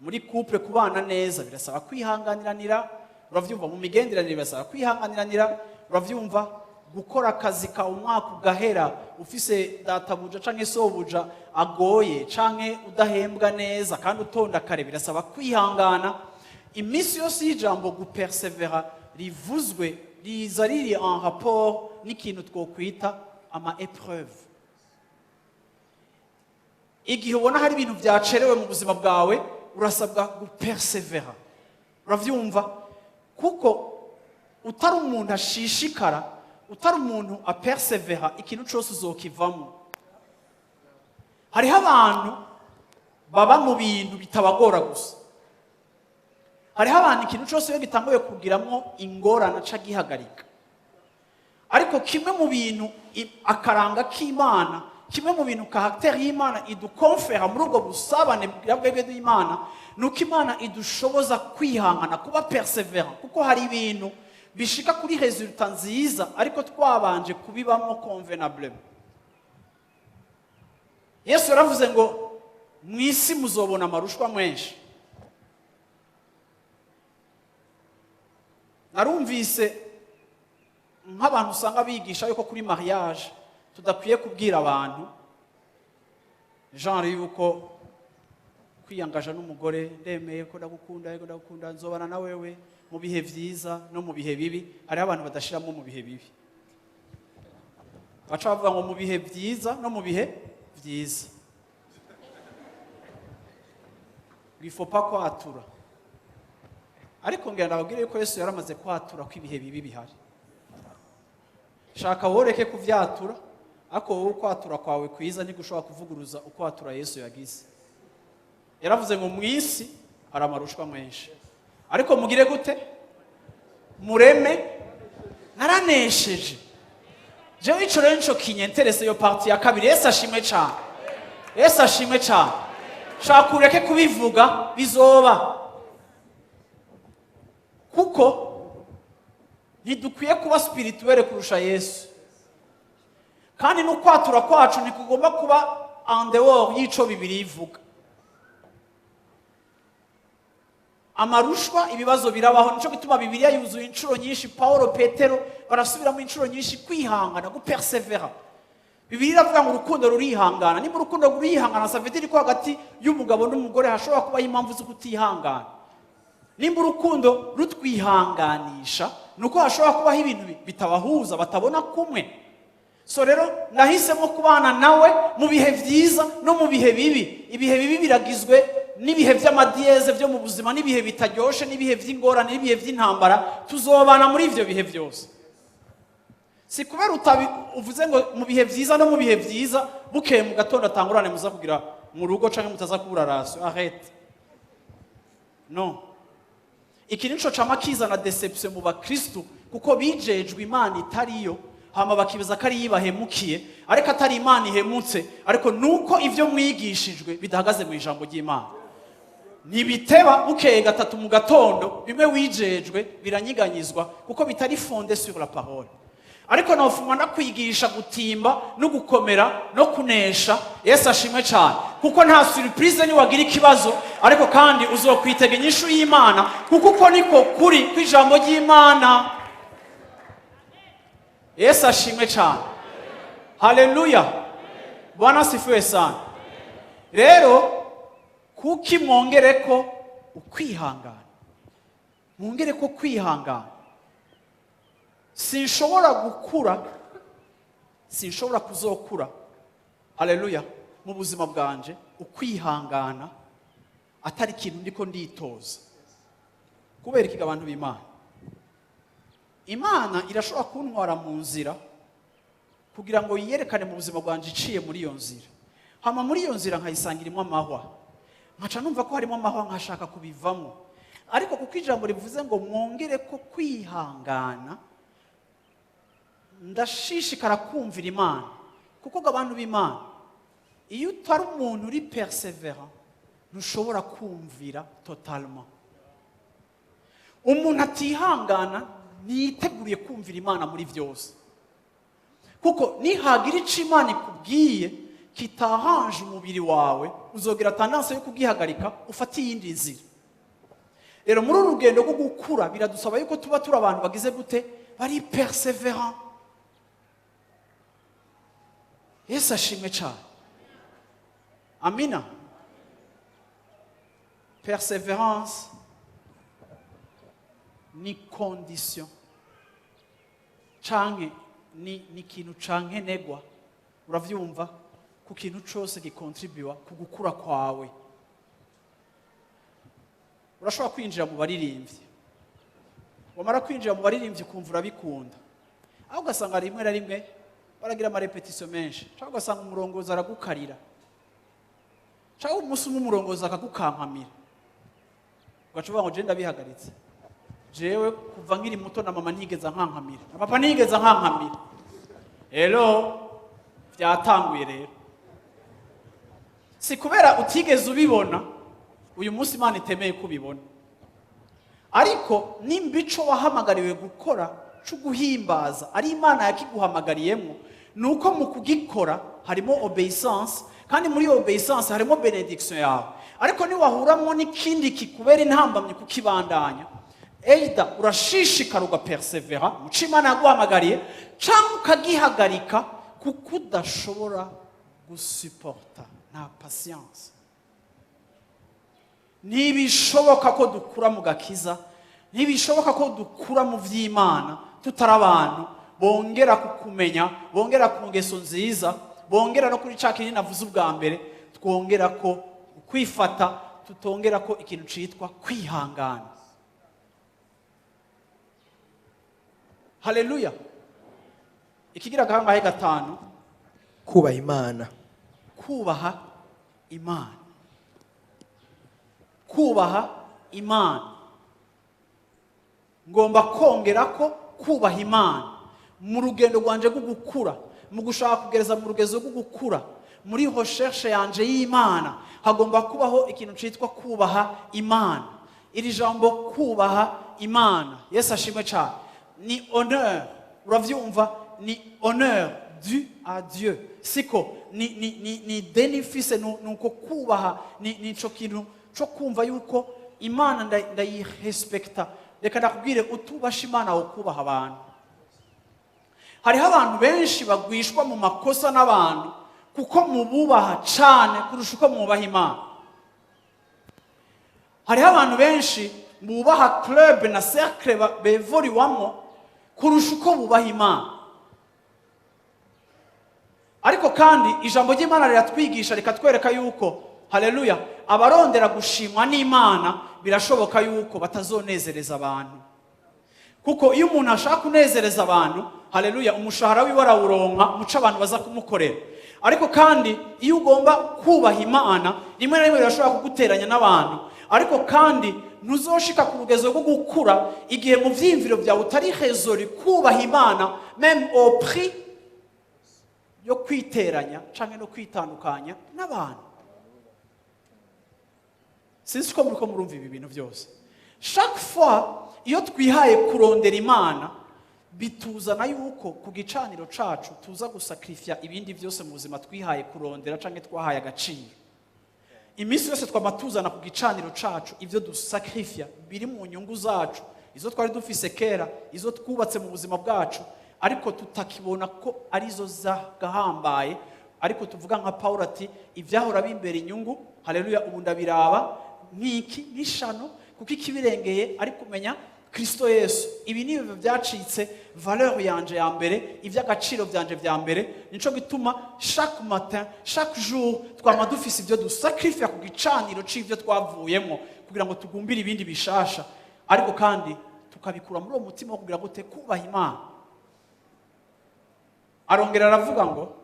Muri couple kubana neza birasaba kwihanganiranira, uravyumva. Mu migenderanire birasaba kwihanganiranira, uravyumva. Gukora akazi ka umwaka ugahera ufise databuja canke sobuja agoye canke udahembwa neza kandi utonda kare birasaba kwihangana. Imisi yose y'ijambo gupersevera rivuzwe riza riri en rapport n'ikintu twokwita ama épreuve. Igihe ubona hari ibintu byacerewe mu buzima bwawe urasabwa gupersevera, uravyumva, kuko utari umuntu ashishikara, utari umuntu apersevera, ikintu cyose uzokivamo. Hariho abantu baba mu bintu bitabagora gusa. Hariho abantu ikintu cyose iyo gitanguye kugiramwo ingorane aca gihagarika. Ariko kimwe mu bintu akaranga k'Imana, kimwe mu bintu caractère y'Imana idukonfera muri ubwo busabane bw'abwebwe d'Imana, nuko Imana idushoboza kwihangana, kuba perseverant, kuko hari ibintu bishika kuri resultat nziza ariko twabanje kubibamo convenable. Yesu yaravuze ngo mwisi muzobona amarushwa menshi. Narumvise nk'abantu usanga bigisha yuko kuri mariage tudakwiye kubwira abantu genre yuko kwiyangaja n'umugore, ndemeye ko ndagukunda nzobana na wewe mu bihe vyiza no mu bihe bibi. Hari abantu badashiramo mu bihe bibi, baca bavuga ngo mu bihe vyiza no mu bihe vyiza. Il faut pas kwatura. Ariko ngenda babwire yuko Yesu yaramaze kwatura ko ibihe bibi bihari. Shaka woreke kuvyatura, ako wowe kwatura kwawe kwiza ntigushobora kuvuguruza ukwatura Yesu yagize. Yaravuze ngo mwisi hari amarushwa menshi, ariko mugire gute? mureme naranesheje jewe ico rero nico kinyenterese iyo parti ya kabiri. Yesu ashimwe cyane, Yesu ashimwe cyane. Shaka ureke kubivuga bizoba, kuko ntidukwiye kuba spirituelle kurusha Yesu, kandi n'ukwatura kwacu ntikugomba kuba en dehors y'ico Bibiliya ivuga. Amarushwa ibibazo birabaho, nico gituma Bibiliya yuzuye inshuro nyinshi, Paulo Petero barasubiramo inshuro nyinshi kwihangana, gupersevera. Bibiliya iravuga ngo urukundo rurihangana. Nimba urukundo rurihangana, ça veut dire ko hagati y'umugabo n'umugore hashobora kuba impamvu zo kutihangana. Nimba urukundo rutwihanganisha, nuko hashobora kubaho ibintu bitabahuza, batabona kumwe. So rero nahisemo kubana nawe mu bihe vyiza no mu bihe bibi. Ibihe bibi biragizwe n'ibihe vy'amadiyeze vyo mu buzima, n'ibihe bitaryoshe, n'ibihe vy'ingorane, n'ibihe vy'intambara. Tuzobana muri ivyo bihe vyose. Si kubera uvuze ngo mu bihe vyiza no mu bihe vyiza bukeye mu gatondo atangurane muza kugira mu rugo canke mutaza kubura rasyo. Arrête. No. Iki nico cama kizana deception mu bakristo, kuko bijejwe Imana itariyo, hama bakibaza ko ari yibahemukiye, ariko atari Imana ihemutse, ariko nuko ivyo mwigishijwe bidahagaze mu ijambo ry'Imana. Ntibiteba bukeye gatatu mu gatondo bimwe wijejwe biranyiganyizwa, kuko bitari fondé sur la parole. Ariko nofuma nakwigisha gutimba no gukomera no kunesha. Yesu ashimwe cyane, kuko nta surprise ni wagira ikibazo, ariko kandi uzokwitega inyishu y'Imana, kuko uko niko kuri kw'ijambo ry'Imana. Yesu ashimwe cyane. Haleluya. Bwana sifiwe sana. Rero kuki mwongereko ukwihangana, mwongereko kwihangana. Sinshobora gukura, sinshobora kuzokura, haleluya, mu buzima bwanje ukwihangana atari ikintu ndiko nditoza. Kubera iki abantu b'Imana? Imana irashobora kuntwara mu nzira kugira ngo yerekane mu buzima bwanje iciye muri iyo nzira. Hama muri iyo nzira nkayisangirimo amahwa, nkaca numva ko harimo amahwa, nkashaka kubivamo. Ariko kuko ijambo rivuze ngo mwongereko kwihangana, ndashishikara kumvira Imana. Kuko abantu b'Imana, iyo utari umuntu uri perseverant, ntushobora kumvira totalement. Umuntu atihangana niyiteguriye kumvira Imana muri vyose, kuko nihagira ico Imana ikubwiye kitahanje umubiri wawe, uzogira tendance yo kugihagarika ufata iyindi nzira. Rero muri urugendo rwo gukura biradusaba yuko tuba turi abantu bagize gute, bari perseverant. Yesu ashimwe cyane. Amina. Perseverance ni condition canke ni kintu canke negwa, uravyumva, ku kintu cyose gikontribuwa ku gukura kwawe. Urashobora kwinjira mu baririmbyi, wamara kwinjira mu baririmbyi ukumva urabikunda, aho ugasanga rimwe na rimwe baragira amarepetition menshi, cyangwa ugasanga umurongozi aragukarira, cyangwa umunsi umwe umurongozi akagukankamira, ugaca uvuga ngo je ndabihagaritse, jewe kuva nkiri muto na mama ntigeze nkankamira, na papa ntigeze nkankamira. Hello, byatanguye rero. Si kubera utigeze ubibona uyu munsi Imana itemeye kubibona, ariko nimbico wahamagariwe gukora cyo guhimbaza ari Imana yakiguhamagariyemo, nuko mu kugikora harimo obeissance, kandi muri obeissance harimo benediction yawe. Ariko ni wahuramwo n'ikindi kikubera intambamye kukibandanya, either urashishikara ugapersevera mu cyo Imana yaguhamagariye, cyangwa ukagihagarika kuko udashobora gusuporta, nta patience. Ntibishoboka ko dukura mu gakiza, ntibishoboka ko dukura mu vy'Imana tutari abantu bongera kukumenya, bongera ku ngeso nziza, bongera no kuri cya kintu navuze ubwa mbere, twongera ko kwifata, tutongera ko ikintu citwa kwihangana. Haleluya. Ikigira gahangahe gatanu, kubaha Imana. Kubaha Imana. Kubaha Imana. ngomba kongera ko kubaha Imana mu rugendo rwanje rwo gukura, mu gushaka kugereza mu rugezo rwo gukura muri recherche yanje y'Imana. Hagomba kubaho ikintu cyitwa kubaha Imana. Iri jambo kubaha Imana, Yesu ashimwe cyane, ni honneur. Uravyumva? Ni honneur dû à Dieu. Siko ni bénéfice, nuko kubaha ni ico kintu cyo kumva yuko Imana ndayirespecta. Reka ndakubwire, utubasha Imana wo kubaha abantu. Hariho abantu benshi bagwishwa mu makosa n'abantu kuko mububaha cyane kurusha uko mubaha Imana. Hariho abantu benshi bubaha club na cercle bevoriwamo kurusha uko bubaha Imana. Ariko kandi ijambo ry'Imana riratwigisha rikatwereka yuko, haleluya, abarondera gushimwa n'Imana birashoboka yuko batazonezereza abantu. Kuko iyo umuntu ashaka kunezereza abantu, haleluya, umushahara wiwe arawuronka muca abantu baza kumukorera. Ariko kandi iyo ugomba kubaha Imana, rimwe na rimwe birashobora kuguteranya n'abantu. Ariko kandi ntuzoshika ku rugezo rwo gukura igihe mu vyimviro byawe utari hezori kubaha Imana, même au prix yo kwiteranya canke no kwitandukanya n'abantu. Sinzi ko muriko murumva ibi bintu byose. Chaque fois iyo twihaye kurondera Imana, bituzana yuko ku gicaniro cacu tuza gusakrifya ibindi byose mu buzima twihaye kurondera canke twahaye agaciro. Imisi yose twamatuzana ku gicaniro cacu ivyo dusakrifya biri mu nyungu zacu, izo twari dufise kera, izo twubatse mu buzima bwacu, ariko tutakibona ko arizo zagahambaye. Ariko tuvuga nka Paulo ati, ivyahora bimbera inyungu, haleluya, ubu ndabiraba nk'iki nishano, kuko ikibirengeye ari kumenya Kristo Yesu. Ibi ni byo byacitse valeur yanje ya mbere, ivy'agaciro byanje vya mbere. Nico gituma chaque matin, chaque jour twama dufise ibyo dusakrifya ku gicaniro c'ivyo twavuyemo kugira ngo tugumbire ibindi bishasha. Ariko kandi tukabikura muri uwo mutima wo kugira gute kubaha Imana. Arongera aravuga ngo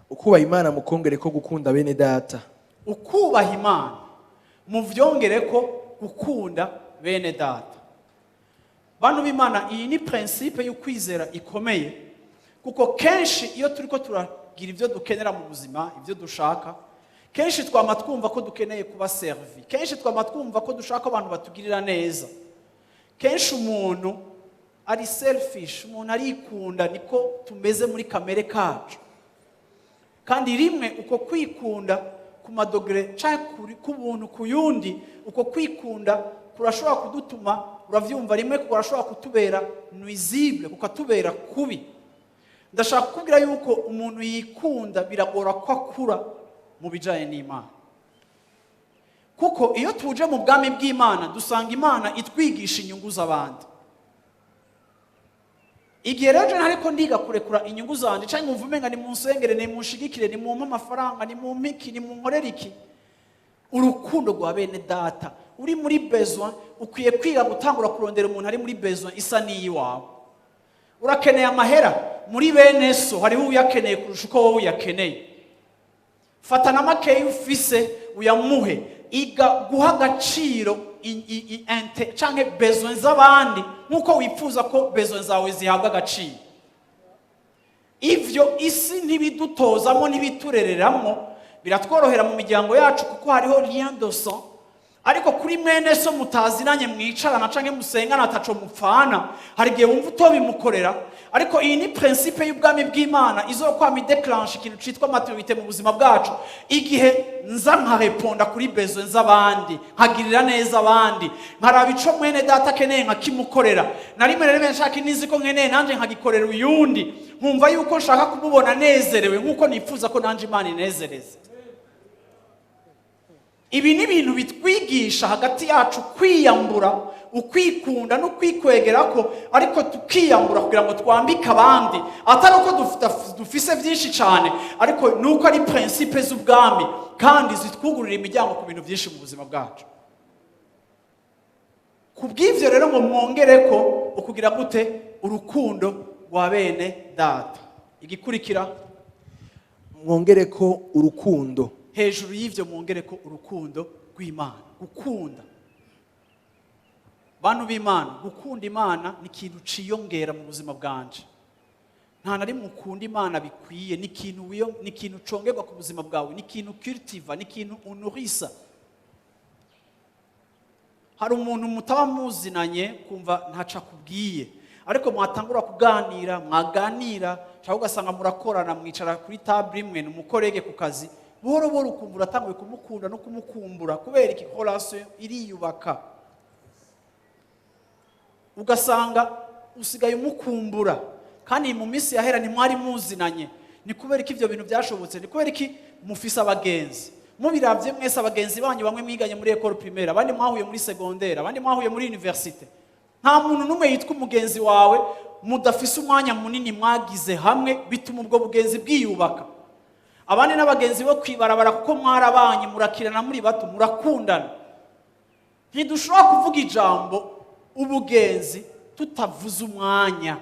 ukubaha Imana mukongere ko gukunda bene data. Ukubaha Imana muvyongere ko gukunda bene data. Bantu b'Imana, iyi ni principe yo kwizera ikomeye, kuko kenshi iyo turiko turagira ivyo dukenera mu buzima, ivyo dushaka, kenshi twama twumva ko dukeneye kuba servi, kenshi twama twumva ko dushaka abantu batugirira neza. Kenshi umuntu ari selfish, umuntu arikunda, niko tumeze muri kamere kacu. Kandi rimwe uko kwikunda ku madogre canke ku buntu ku yundi, uko kwikunda kurashobora kudutuma, uravyumva, rimwe kurashobora kutubera nuisible, kukatubera kubi. Ndashaka kubwira yuko umuntu yikunda biragora ko akura mu bijaye n'Imana. Kuko iyo tuje mu bwami bw'Imana dusanga Imana itwigisha inyungu z'abandi. Igihe rero ariko ndiga kurekura inyungu zanje canke muvumenga ni munsengere, ni munshigikire, ni mumpa amafaranga, ni mumpiki, ni munkorera iki, urukundo rwa bene data uri muri besoin, ukwiye kwiga gutangura kurondera umuntu ari muri besoin isa n'iyi wawe. Urakeneye amahera, muri bene so hariho uyakeneye kurusha uko wowe uyakeneye. Fata na makeyi ufise uyamuhe, iga guha agaciro canke besoin z'abandi nkuko wifuza ko besoin zawe zihabwa agaciro. Ivyo isi ntibidutozamo ntibiturereramo, biratworohera mu miryango yacu kuko hariho lien de sang. Ariko kuri mwene so mutazinanye mwicarana canke musengana ataco mupfana, hari gihe wumva utobimukorera. Ariko iyi ni principe y'ubwami bw'Imana izokwama ideclenche ikintu citwa maturité mu buzima bwacu. Igihe nza nkareponda kuri besoin z'abandi, nkagirira neza abandi, nkaraba ico mwene data akeneye nkakimukorera, na rimwe rero nshaka nizi ko nkeneye nanje nkagikorera uyundi, nkumva yuko nshaka kumubona nezerewe nkuko nifuza ko nanje Imana inezereze. Ibi ni ibintu bitwigisha hagati yacu kwiyambura, ukwikunda no kwikwegerako, ariko tukiyambura kugira ngo twambike abandi, atari uko dufise byinshi cyane, ariko nuko ari principe z'ubwami kandi zitwugurira imiryango ku bintu byinshi mu buzima bwacu. Kubw'ivyo rero ngo mwongereko ukugira gute urukundo rwa bene data. Igikurikira mwongereko urukundo. Hejuru y'ivyo mwongereko urukundo rw'Imana. Gukunda bantu b'Imana, gukunda Imana ni ikintu ciyongera mu buzima bwanje. Nta na rimwe ukunda Imana bikwiye, ni ikintu congerwa ku buzima bwawe, ni ikintu cultiva, ni ikintu unurisa. Hari umuntu mutaba muzinanye kumva ntaca kubwiye, ariko mwatangura kuganira, mwaganira, cyangwa ugasanga murakorana, mwicara kuri table imwe, n'umukorege ku kazi, buhoro buhoro ukumbura atanguye kumukunda no kumukumbura, kubera iki relation iriyubaka. Ugasanga usigaye umukumbura, kandi mu minsi yahera ntimwari muzinanye. Ni kubera iki ivyo bintu byashobotse? Ni kubera iki mufise abagenzi? Mubiravye mwese abagenzi banyu, bamwe mwiganye muri école primaire, abandi mwahuye muri secondaire, abandi mwahuye muri université. Nta muntu numwe yitwa umugenzi wawe mudafise umwanya munini mwagize hamwe, bituma ubwo bugenzi bwiyubaka. Abandi n'abagenzi bo kwibarabara kuko mwarabanye, murakirana muri bato, murakundana. Ntidushobora kuvuga ijambo ubugenzi tutavuze umwanya.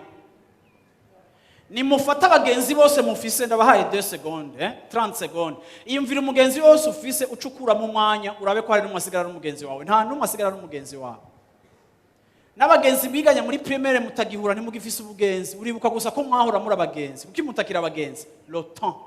Nimufata abagenzi bose mufise, ndabahaye 2 secondes, 30 secondes. Iyumvira umugenzi wose ufise, ucukura mu mwanya, urabe ko hari n'umwasigara n'umugenzi wawe. Nta n'umwasigara n'umugenzi wawe. N'abagenzi biganye muri primaire mutagihura, ntimugifise ubugenzi, uribuka gusa ko mwahora muri abagenzi. Kuki mutakira abagenzi? Le temps.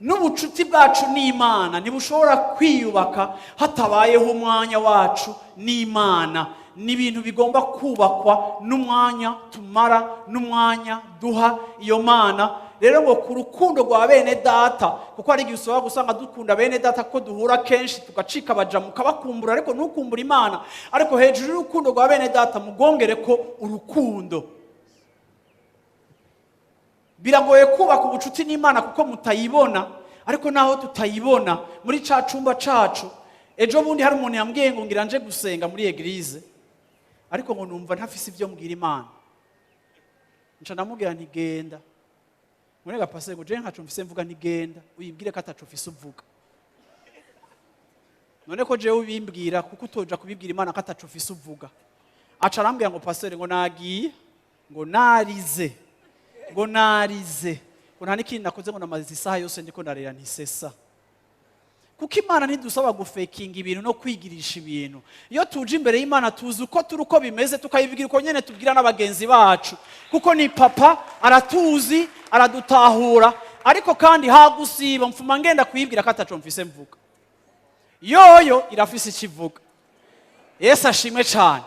N'ubucuti bwacu n'Imana ntibushobora kwiyubaka hatabayeho umwanya wacu n'Imana. Ni ibintu bigomba kubakwa n'umwanya tumara, n'umwanya duha iyo Mana. Rero ngo ku rukundo rwa bene data, kuko hari igihe usaba gusanga dukunda bene data ko duhura kenshi tugacika abaja mukabakumbura, ariko ntukumbura Imana. Ariko hejuru y'urukundo rwa bene data mugongere ko urukundo. Biragoye kubaka ubucuti n'Imana kuko mutayibona, ariko naho tutayibona muri ca cumba cacu. Ejo bundi hari umuntu yambwiye ngo ngira nje gusenga muri eglise, ariko ngo numva ntafise ibyo mbwira Imana. Nca ndamubwira nti genda. Murega pastor ngo je nkacu mfise mvuga nti genda, uyibwire ko atacu ufise uvuga. None ko je ubimbwira kuko utoja kubibwira Imana ko atacu ufise uvuga. Aca arambwira ngo pastor ngo nagiye, ngo narize. Ngo narize. Ngo nta n'ikindi nakoze ngo namaze isaha yose ndiko ndarera ntisesa. Kuko Imana ntidusaba gufekinga ibintu no kwigirisha ibintu. Iyo tuje imbere y'Imana tuzi uko turi uko bimeze, tukayibwira uko nyene tubwira n'abagenzi bacu. Kuko ni papa aratuzi, aradutahura, ariko kandi hagusiba mfuma ngenda kuyibwira ko ataco mfise mvuga. Yoyo irafise ikivuga. Yesu ashimwe cyane.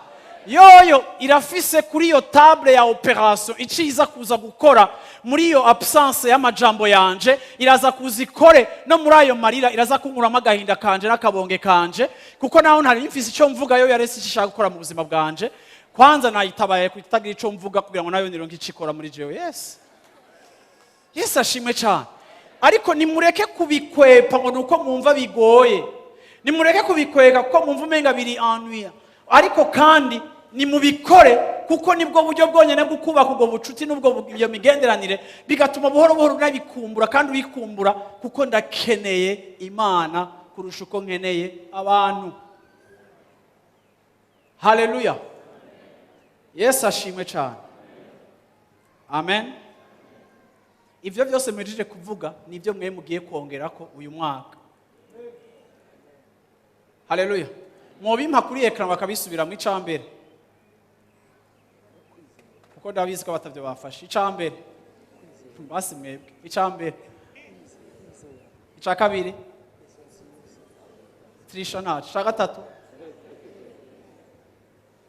Yoyo irafise kuri yo table ya operation iciza kuza gukora muri yo absence y'amajambo yanje, iraza kuzikore no muri ayo marira, iraza kunkuramo agahinda kanje n'akabonge kanje, kuko naho ntari mfise ico mvuga, yo yarese ishaka gukora mu buzima bwanje. Kwanza nayitabaye kutagira ico mvuga kugira ngo nayo nironke icikora muri jewe. Yesu ashimwe cyane. Ariko nimureke kubikwepa ngo nuko mwumva bigoye, nimureke kubikwega kuko mwumva umenga biri ennui, ariko kandi ni mubikore kuko nibwo buryo bwonyene bwo kubaka ubwo bucuti n'ubwo iyo migenderanire, bigatuma buhoro buhoro unabikumbura, kandi ubikumbura kuko ndakeneye Imana kurusha uko nkeneye abantu. Haleluya. Yesu ashimwe cyane. Amen. Ivyo byose mwijije kuvuga nibyo mwe mugiye kongerako uyu mwaka. Haleluya. Mwobimpa kuri ekran bakabisubira mu icambere, kuko ndabizi ko batavyo bafashe. Icambere basi mwebwe, icambere, icakabiri, trishona, icakatatu,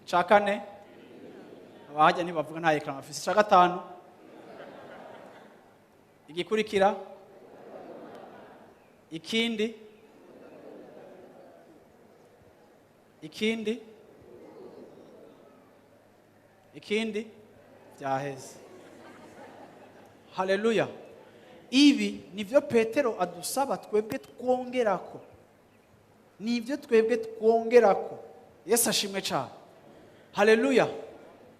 icakane, abahajya ntibavuga nta ekran bafise, icakatanu, igikurikira, ikindi, ikindi byaheze. Haleluya. Ibi nivyo Petero adusaba twebwe twongerako, nivyo twebwe twongerako. Yesu ashimwe cyane. Haleluya.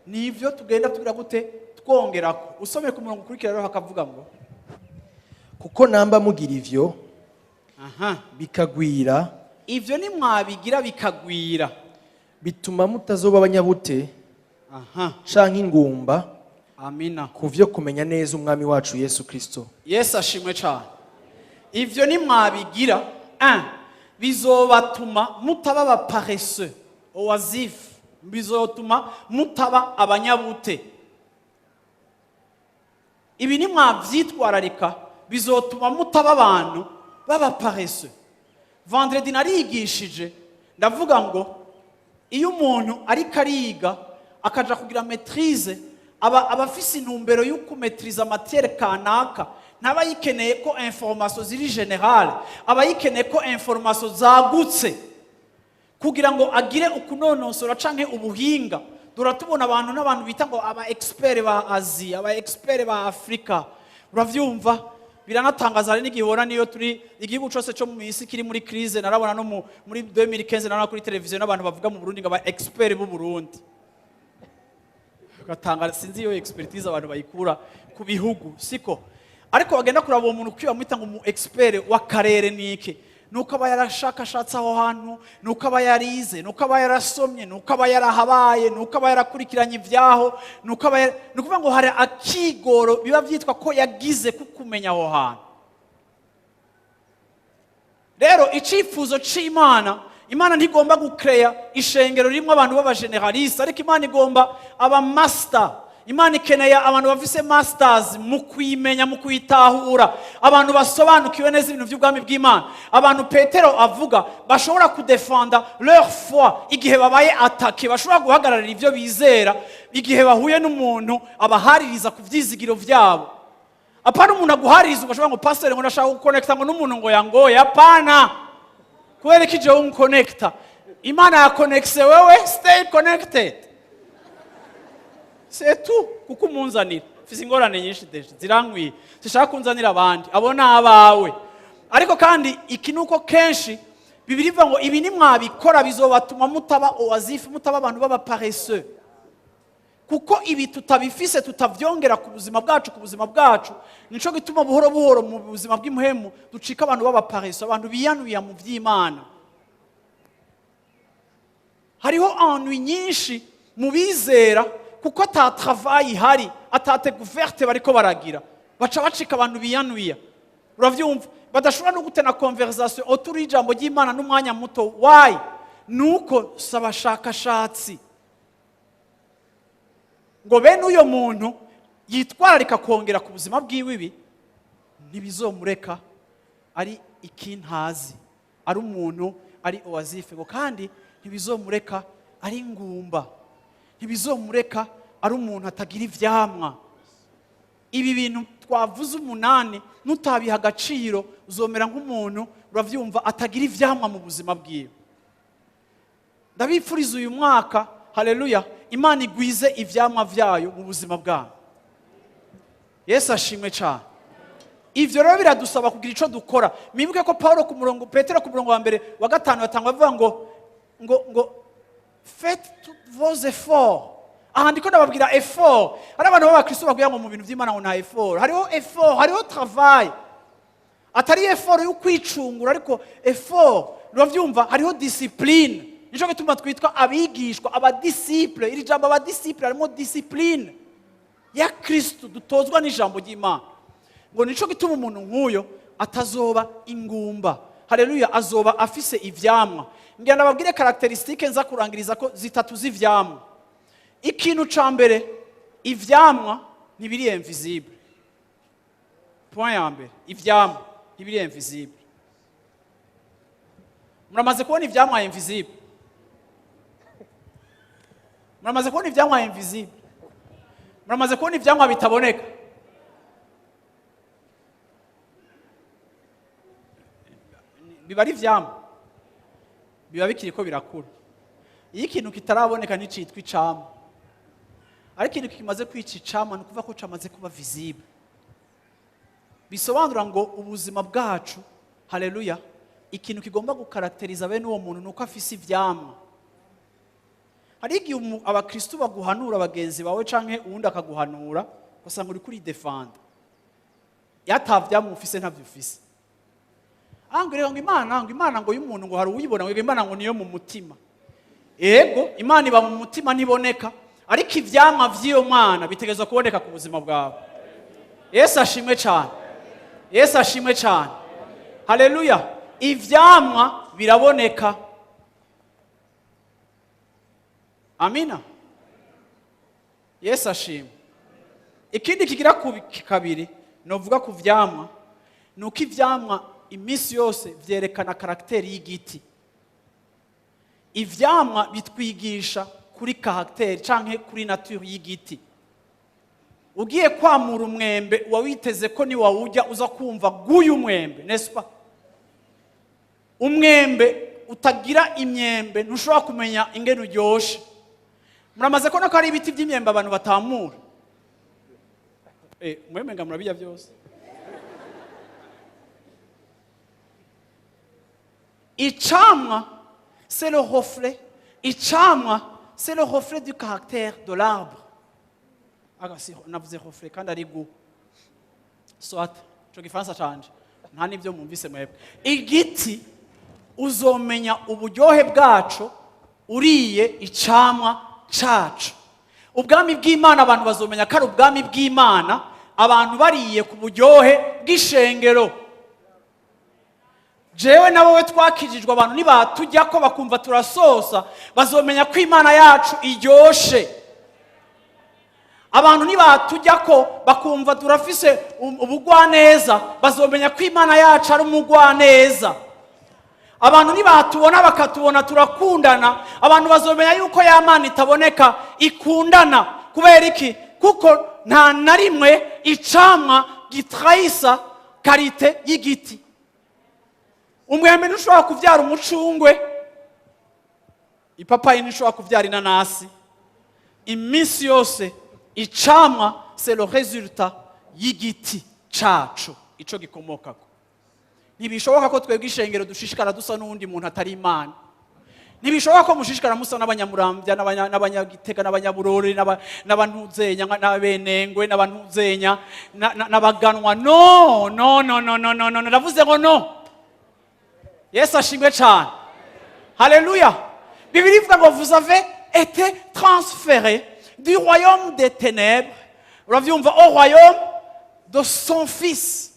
Nivyo tugenda tugira gute twongerako. Usome ku murongo ukurikira rero hakavuga ngo kuko namba mugira ivyo bikagwira, ivyo ni mwabigira bikagwira, bituma mutazoba abanyabute canke ingumba. Amina. Kuvyo kumenya neza umwami wacu Yesu Kristo. Yesu ashimwe cyane. Ivyo ni mwabigira bizobatuma mutaba ba paresseux, oasif, bizotuma mutaba abanyabute. Ibi nimwavyitwararika bizotuma mutaba abantu b'abaparesseux. Vendredi narigishije ndavuga ngo iyo umuntu ariko ariga akaja kugira maîtrise aba afise intumbero yo kumetriza matière kanaka, ntaba yikeneye ko information ziri generale, aba yikeneye ko information zagutse kugira ngo agire ukunonosora canke ubuhinga. Duratubona abantu n'abantu bita ngo aba expert ba Asia, aba expert ba Afrika. Uravyumva? Biranatangaza hari n'igihora niyo turi igihugu cyose cyo mu isi kiri muri crise. Narabona no muri 2015 narana kuri televiziyo n'abantu bavuga mu Burundi ngo aba expert b'u Burundi. Gatanga sinzi yo expertise abantu bayikura ku bihugu siko, ariko bagenda kuraba uwo muntu kwiba mwita ngo mu expert w'akarere niki, nuko aba yarashakashatse aho hantu, nuko aba yarize, nuko aba yarasomye, nuko aba yarahabaye, nuko aba yarakurikiranye ibyaho, nuko nukuvuga ngo hari akigoro biba byitwa ko yagize kukumenya aho hantu. Rero icifuzo c'Imana, Imana ntigomba gukreya ishengero rimwe abantu baba generaliste, ariko Imana igomba aba master. Imana ikeneye abantu bafise masters mu kwimenya, mu kwitahura, abantu basobanukiwe neza ibintu by'ubwami bw'Imana, abantu Petero avuga bashobora kudefenda leur foi igihe babaye attaqué, bashobora guhagararira ivyo bizera igihe bahuye n'umuntu abahaririza ku vyizigiro vyabo. Apana umuntu aguhaririza ugashobora ngo pastor ngo ndashaka guconnecta ngo n'umuntu ngo yangoye, apana. Kubera iki je unconnecta? Imana ya connecte wewe, stay connected. C'est tout. Kuko umunzanira mfise ingorane nyinshi deje zirankwiye, sishaka kunzanira abandi abona abawe. Ariko kandi iki nuko kenshi Bibiri ivuga ngo ibi nimwabikora bizobatuma mutaba oazifu, mutaba abantu baba paresseux. Kuko ibi tutabifise tutavyongera ku buzima bwacu, nico gituma buhoro buhoro mu buzima bw'imhemu ducika abantu baba paresseux, abantu biyanuye mu vy'Imana. Hariho ennui nyinshi mu bizera kuko ata travail hari, atate guverte bariko baragira, baca bacika abantu biyanuye. Uravyumva? Badashobora no gutena conversation autour y'ijambo ry'Imana n'umwanya muto. Why? Nuko sabashakashatsi ngo bene uyo muntu yitwararika kongera ku buzima bwiwe, ibi ntibizomureka ari ikintazi, ari umuntu ari oazife, ngo kandi ntibizomureka ari ngumba, ntibizomureka ari umuntu atagira ivyamwa. Ibi bintu twavuze 8 nutabiha agaciro uzomera nk'umuntu uravyumva atagira ivyamwa mu buzima bwiwe. Ndabipfuriza uyu mwaka, haleluya, Imana igwize ivyamwa vyayo mu buzima bwawe. Yesu ashimwe cyane. Ivyo rero biradusaba kugira ico dukora. Mibuke ko Petero ku murongo wa mbere wa 5 batangwa bavuga ngo faites tous vos efforts. Aha ndiko ndababwira effort. Ari abantu b'abakristo baguya ngo mu bintu vy'Imana ngo nta effort. Hariho effort, hariho travail. Atari effort yo kwicungura, ariko effort uravyumva, hariho discipline. Nico gituma twitwa abigishwa, abadisciple. Iri jambo abadisciple harimo discipline ya Kristo dutozwa n'ijambo ry'Imana. Ngo nico gituma umuntu nk'uyo atazoba ingumba. Haleluya, azoba afise ivyamwa. Ngira ndababwire characteristique nza kurangiriza ko zitatu z'ivyamwa. Ikintu ca mbere, ivyamwa ntibiri invisible. Point ya mbere, ivyamwa ntibiri invisible. Muramaze kubona ivyamwa invisible? Muramaze kubona ivyamwa invisible? Muramaze kubona ivyamwa bitaboneka? Biba ari ivyamwa, biba bikiriko birakura. Iyo ikintu kitaraboneka nicitwa icamwa, ariko ikintu kimaze kwica icamwa nukuvuga ko camaze kuba visible. Bisobanura ngo ubuzima bwacu, haleluya, ikintu kigomba gukarakteriza bene uwo muntu nuko afise ivyamwa. Hari igihe abakristo baguhanura bagenzi bawe canke uwundi akaguhanura usanga uri kuri defend, yatavyamwa ufise ntavyo ufise. Angire ngo Imana ngo y'umuntu ngo hari uyibona, ngo Imana ngo niyo mu mutima. Ego Imana iba mu mutima niboneka, ariko ivyamwa vy'iyo Mana bitegezwa kuboneka ku buzima bwawe. Yesu ashimwe cyane. Yesu ashimwe cyane. Haleluya. Ivyamwa biraboneka. amina. Yesu ashimwe. Ikindi kigira kabiri novuga ku vyamwa nuko ivyamwa iminsi yose vyerekana karakteri y'igiti. Ivyamwa bitwigisha kuri karakteri canke kuri nature y'igiti. Ugiye kwamura umwembe wawiteze ko ni wawurya uza kumva guyu umwembe, n'est-ce pas? Umwembe utagira imyembe ntushobora kumenya ingene uryoshe. Muramaze ko ari ibiti by'imyembe abantu batamura. Mwembe ngamurabijya byose. Icamwa, c'est le reflet. Icamwa, c'est le reflet du caractère de l'arbre. Navuze reflet kandi ari gu. Soit, cyo gifaransa canje. Nta nivyo mwumvise mwebwe. Igiti uzomenya uburyohe bwacu uriye icamwa cacu. Ubwami bw'Imana abantu bazomenya ko ari ubwami bw'Imana abantu bariye ku buryohe bw'ishengero. Jewe na wowe twakijijwe abantu nibatujya ko bakumva turasosa bazomenya ko Imana yacu iryoshe. Abantu nibatujya ko bakumva turafise ubugwaneza bazomenya ko Imana yacu ari umugwaneza. Abantu nibatubona bakatubona turakundana abantu bazomenya yuko ya Mana itaboneka ikundana. Kubera iki? Kuko nta na rimwe icamwa gitrahisa karite y'igiti. Umwembe ntushobora kuvyara umucungwe, ipapayi ntushobora kuvyara inanasi. Iminsi yose icamwa c'est le résultat y'igiti cacu ico gikomokako. Ntibishoboka ko twebwe ishengero dushishikara dusa n'undi muntu atari Imana. Ntibishoboka ko mushishikara musa n'abanyamurambya n'abanyagitega n'abanyaburore n'abantuzenya n'abenengwe n'abantuzenya n'abaganwa. No, ndavuze ngo no. Yesu ashimwe cyane. Haleluya. Bibiliya ivuga ngo vous avez été transférés du royaume des ténèbres, uravyumva, au royaume de son fils.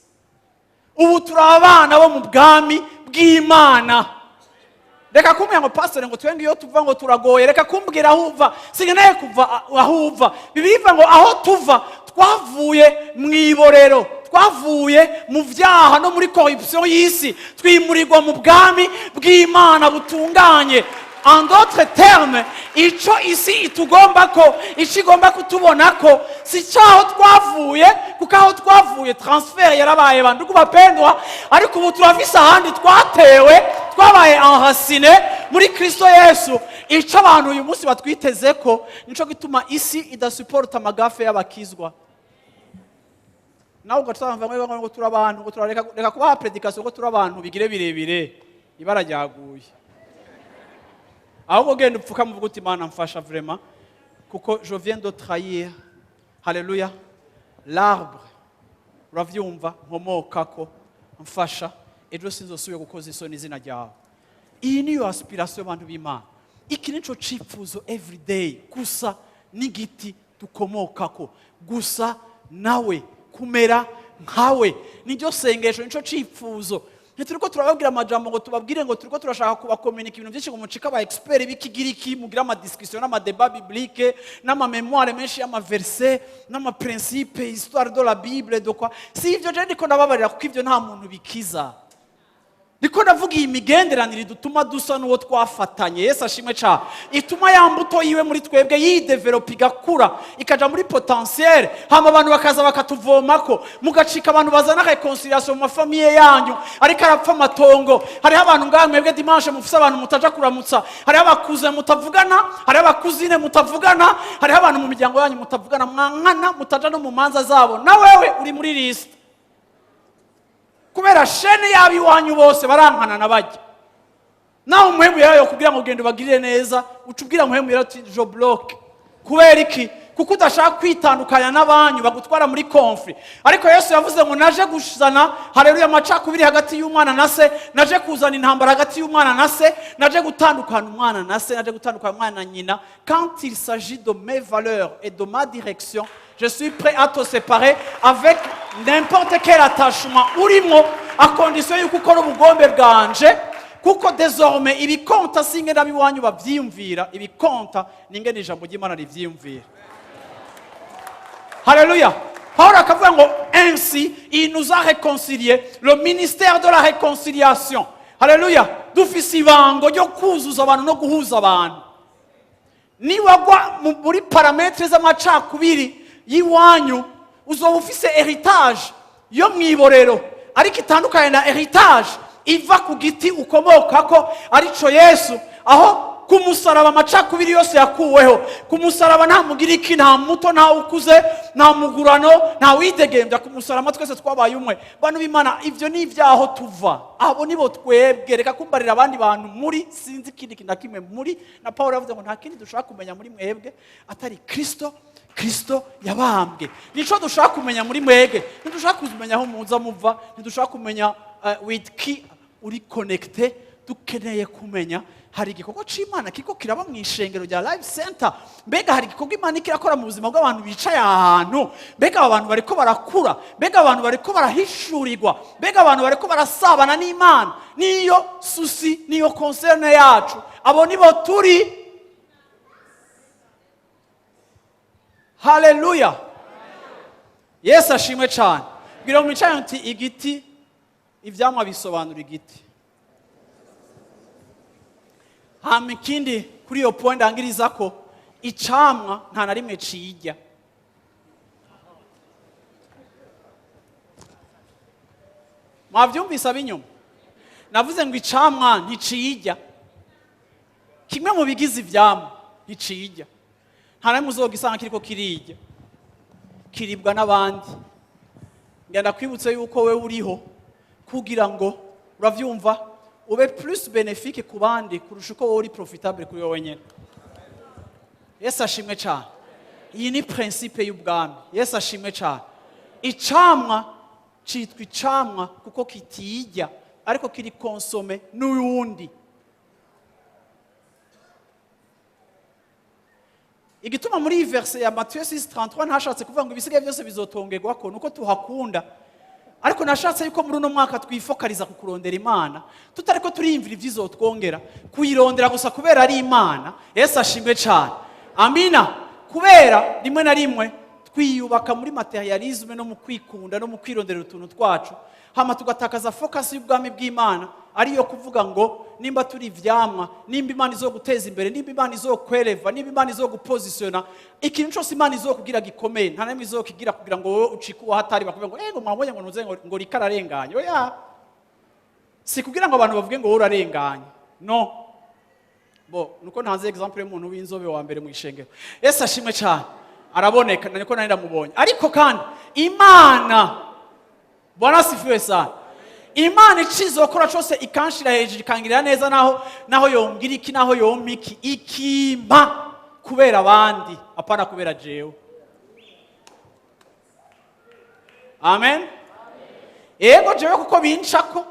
Ubu turabana bo mu bwami bw'Imana. Reka kumbwira ngo pastor ngo twenge iyo tuva ngo turagoye, reka kumbwira aho uva. Singeneye kuva aho uva. Bibiliya ivuga ngo aho tuva twavuye mu iborero, twavuye mu vyaha no muri corruption y'isi, twimurirwa mu bwami bw'Imana butunganye. En d'autres termes, ico isi itugomba ko, igomba kutubona ko si cyaho twavuye, kuko aho twavuye transfer yarabaye bantu kubapendwa, ariko ubu turafise ahandi twatewe, twabaye enraciné muri Kristo Yesu. Ico abantu uyu munsi batwiteze ko nico gituma isi idasupport amagafe y'abakizwa. Nawe ugatsamva ngo turabantu, ngo turareka kubaha predication ngo turabantu bigire birebire, ibara ryaguye. Ahubwo genda upfuka muvuga uti Imana mfasha vraiment kuko je viens de trahir, haleluya, l'arbre, uravyumva, nkomokako, mfasha ejo sinzosubiye gukoza isoni izina ryawe. Iyi niyo aspiration abantu b'Imana. Iki nico cipfuzo everyday, gusa n'igiti dukomokako, gusa nawe kumera nkawe. Niryo sengesho, nico cipfuzo. Ntituriko turababwira amajambo ngo tubabwire ngo turiko turashaka kubakomunika ibintu byinshi ngo mucika aba expert bikigiriki, mugira ama discussion n'ama débat biblique n'ama mémoire menshi y'ama verset n'ama principe histoire de la Bible de quoi. Si ivyo je ndiko ndababarira kuko ivyo nta muntu bikiza. Niko ndavuga iyi migenderanire dutuma dusa n'uwo twafatanye. Yesu ashimwe cyane. Ituma ya mbuto yiwe muri twebwe yidevelopa igakura ikaja muri potentiel, hama abantu bakaza bakatuvomako, mugacika abantu bazana reconciliation mu famille yanyu. Ariko arapfa matongo, hari abantu ngamwebwe dimanche mufise abantu mutaja kuramutsa, hari abakuze mutavugana, hari abakuzine mutavugana, hari abantu mu miryango yanyu mutavugana, mwankana mutaja no mu manza zabo. Na wewe uri muri list. Kubera shene yabi wanyu bose barankana nabajya. Naho umuhemu yayo kugira ngo gende bagirire neza, ucubwira umuhemu yayo ati je bloque. Kubera iki? Kuko udashaka kwitandukanya n'abanyu bagutwara muri conflit. Ariko Yesu yavuze ngo naje gushizana, haleluya, amacakubiri hagati y'umwana na se, naje kuzana intambara hagati y'umwana na se, naje gutandukana umwana na se, naje gutandukana umwana na nyina. Quand il s'agit de mes valeurs et de ma direction, je suis prêt à te séparer avec n'importe quel attachement urimo, à condition yuko ukora ubugombe bwanje. kuko désormais ibikonta singena biwanyu bavyiyumvira, ibikonta ningene ijambo ry'Imana rivyiyumvira. Haleluya. Paul akavuga ngo ainsi il nous a réconciliés, le ministère de la réconciliation. Haleluya. Dufise ibango ryo kuzuza abantu no guhuza abantu. Niwagwa muri parametre z'amacakubiri yiwanyu uzoba ufise héritage yo mwiborero, ariko itandukanye na héritage iva ku giti ukomokako arico Yesu, aho kumusaraba amacakubiri yose yakuweho. Kumusaraba nta mugiriki, nta muto, nta ukuze, nta mugurano, nta widegembya. Kumusaraba twese twabaye umwe. Bantu b'Imana, ivyo ni ivyaho tuva, abo nibo twebwe. Reka kumbarira abandi bantu muri sinzi ikindi kintu kimwe muri, na Paulo yavuze ngo nta kindi dushaka kumenya muri mwebwe atari Kristo. Kristo yabambwe nico dushaka kumenya muri mwebwe. Ntidushaka kumenya aho muza muva, ntidushaka kumenya with ki uri connecte. Dukeneye kumenya hari igikorwa c'Imana kiko kiraba mu ishengero rya Life Center. Mbega hari igikorwa Imana ikirakora mu buzima bw'abantu bicaye ahantu. Mbega abantu bariko barakura, mbega abantu bariko barahishurirwa, mbega abantu bariko barasabana n'Imana. Niyo susi, niyo concerne yacu. Abo nibo turi. Haleluya. Yesu ashimwe cyane. Bwira mu cyayo nti igiti ivyamwa bisobanura igiti. Hama ikindi kuri iyo point angiriza ko icamwa nta na rimwe cijya. Mwavyumvise abinyuma? Navuze ngo icamwa nticijya. Kimwe mu bigize ivyamwa nticijya. Nta namwe uzogisanga kiriko kirijya. Kiribwa n'abandi. Ngenda kwibutse yuko we uriho kugira ngo uravyumva ube plus bénéfique ku bandi kurusha uko wowe uri profitable kuri wowe nyene. Yesu ashimwe cyane. Iyi ni principe y'ubwami. Yesu ashimwe cyane. Icamwa citwa icamwa kuko kitijya ariko kiri consome n'uyundi. Igituma muri verse ya Matthieu 6:33 ntashatse kuvuga ngo ibisigaye byose bizotongerwa ko nuko tuhakunda. Ariko nashatse yuko muri uno mwaka twifokaliza ku kurondera Imana, tutariko turiyimvira ivyizotwongera, kuyirondera gusa kubera ari Imana. Yesu ashimwe cyane. Amina. Kubera rimwe na rimwe twiyubaka muri materialisme no mu kwikunda no mu kwirondera utuntu twacu, hama tugatakaza focus y'ubwami bw'Imana, ariyo kuvuga ngo nimba turi ivyamwa, nimba Imana izo guteza imbere, nimba Imana izo kwereva, nimba Imana izo gupositiona, ikintu cyose Imana izo kugira gikomeye, nta namwe izo kigira kugira ngo wowe ucikuwa hatari bakuvuga ngo ngo mwabonye ngo nuze ngo rikararenganye. Oya, si kugira ngo abantu bavuge ngo wowe urarenganye. No. Bo nuko ntanze example y'umuntu w'inzobe wa mbere mu ishengero. Yesu ashimwe cyane. Araboneka niko nari ndamubonye. Ariko kandi Imana, Bwana sifiwe sana. Imana icizokora cyose ikanshira hejuru ikangirira neza naho yombwira iki naho yompiki ikimpa kubera abandi apana kubera jewe. Amen. Ego jewe kuko binshako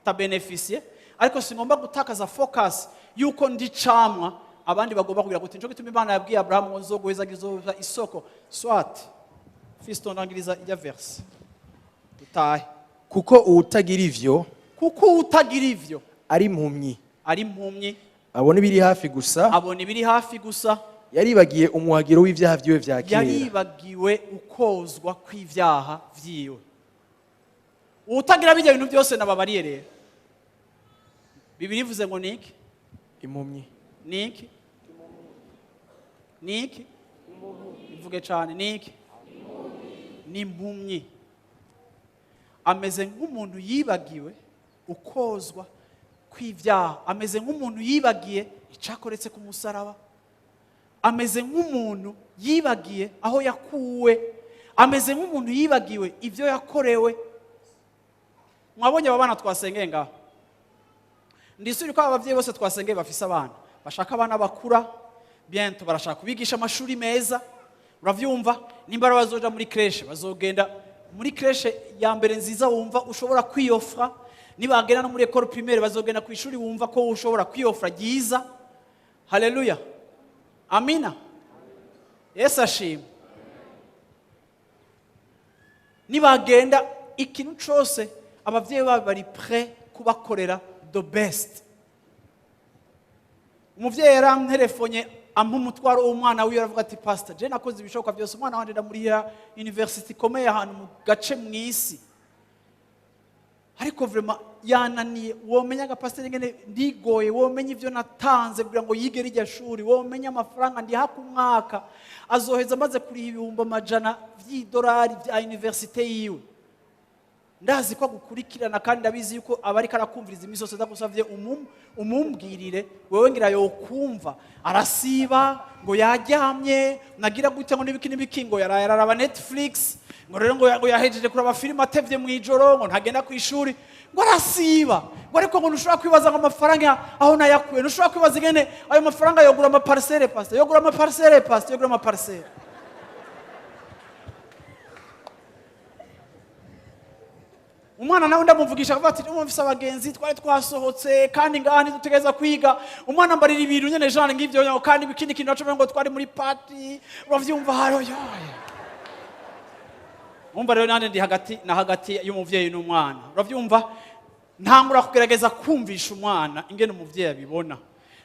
ntabeneficie, ariko singomba gutakaza focus yuko ndi camwa abandi bagomba kugira gute. Nico gituma Imana yabwiye Abraham ngo nzoguheza gizoza isoko. Swat Fisto ndangiriza ijya verse utahe. Kuko utagira ivyo ari impumyi. Abona ibiri hafi gusa. Yaribagiye umuhagiro w'ivyaha vyiwe vya kera. Yaribagiwe ukozwa kw'ivyaha vyiwe. Utagira bijya ibintu byose nababariye rero. Bibiri ivuze ngo niki? Impumyi. Niki? Ivuge cyane niki? Ni impumyi. Ameze nk'umuntu yibagiwe ukozwa kw'ivyaha. Ameze nk'umuntu yibagiye icakoretse ku musaraba. Ameze nk'umuntu yibagiye aho yakuwe. Ameze nk'umuntu yibagiwe ivyo yakorewe. Mwabonye abana twasengeye ngaho? Ndisuri ko abavyeyi bose twasengeye bafise abana. Bashaka abana bakura, bientôt barashaka kubigisha amashuri meza. Uravyumva? Nimba bazoja muri crèche, bazogenda muri crèche ya mbere nziza wumva ushobora kwiyofra. Nibagenda no muri école primaire bazogenda ku ishuri wumva ko ushobora kwiyofra giza. Haleluya. Amina. Yesu ashimwe. Nibagenda ikintu cyose abavyeyi babo bari prêt kubakorera the best. umuvyeyi yaranterefonye ampa umutwaro w'umwana wiwe, aravuga ati pastor je nakoze ibishoboka byose umwana wanje ndamuriha university ikomeye ahantu mu gace mw'isi, ariko vraiment yananiye. Womenya ga pastor ngene ndigoye, womenya ivyo natanze kugira ngo yige rijya shuri, womenya amafaranga ndiha ku mwaka azoheza maze kuriha ibihumbi amajana vy'idolari vya university yiwe. Ndazi ko gukurikirana kandi ndabizi yuko abari karakumviriza imisoso ndagusavye umumbwirire wewe ngira yo kumva arasiba ngo yaryamye nagira gute ngo nibiki ngo yararaba Netflix ngo rero ngo yahejeje kuraba film atevye mu ijoro ngo ntagenda ku ishuri ngo arasiba ngo ariko ngo nushobora kwibaza ngo amafaranga aho nayakuye, nushobora kwibaza ngene ayo mafaranga yogura ama parcelle pastor, yogura ama parcelle pastor, yogura ama parcelle. Umwana nawe ndamuvugisha avuga ati umufise abagenzi twari twasohotse kandi ngahani dutegeza kwiga, umwana mbarira ibintu nyene jane ngivyo kandi bikindi kintu naco ngo twari muri party, uravyumva haro yoye. Umva rero nande ndi hagati y'umuvyeyi n'umwana, uravyumva, ntangura kugerageza kumvisha umwana ingene umuvyeyi abibona,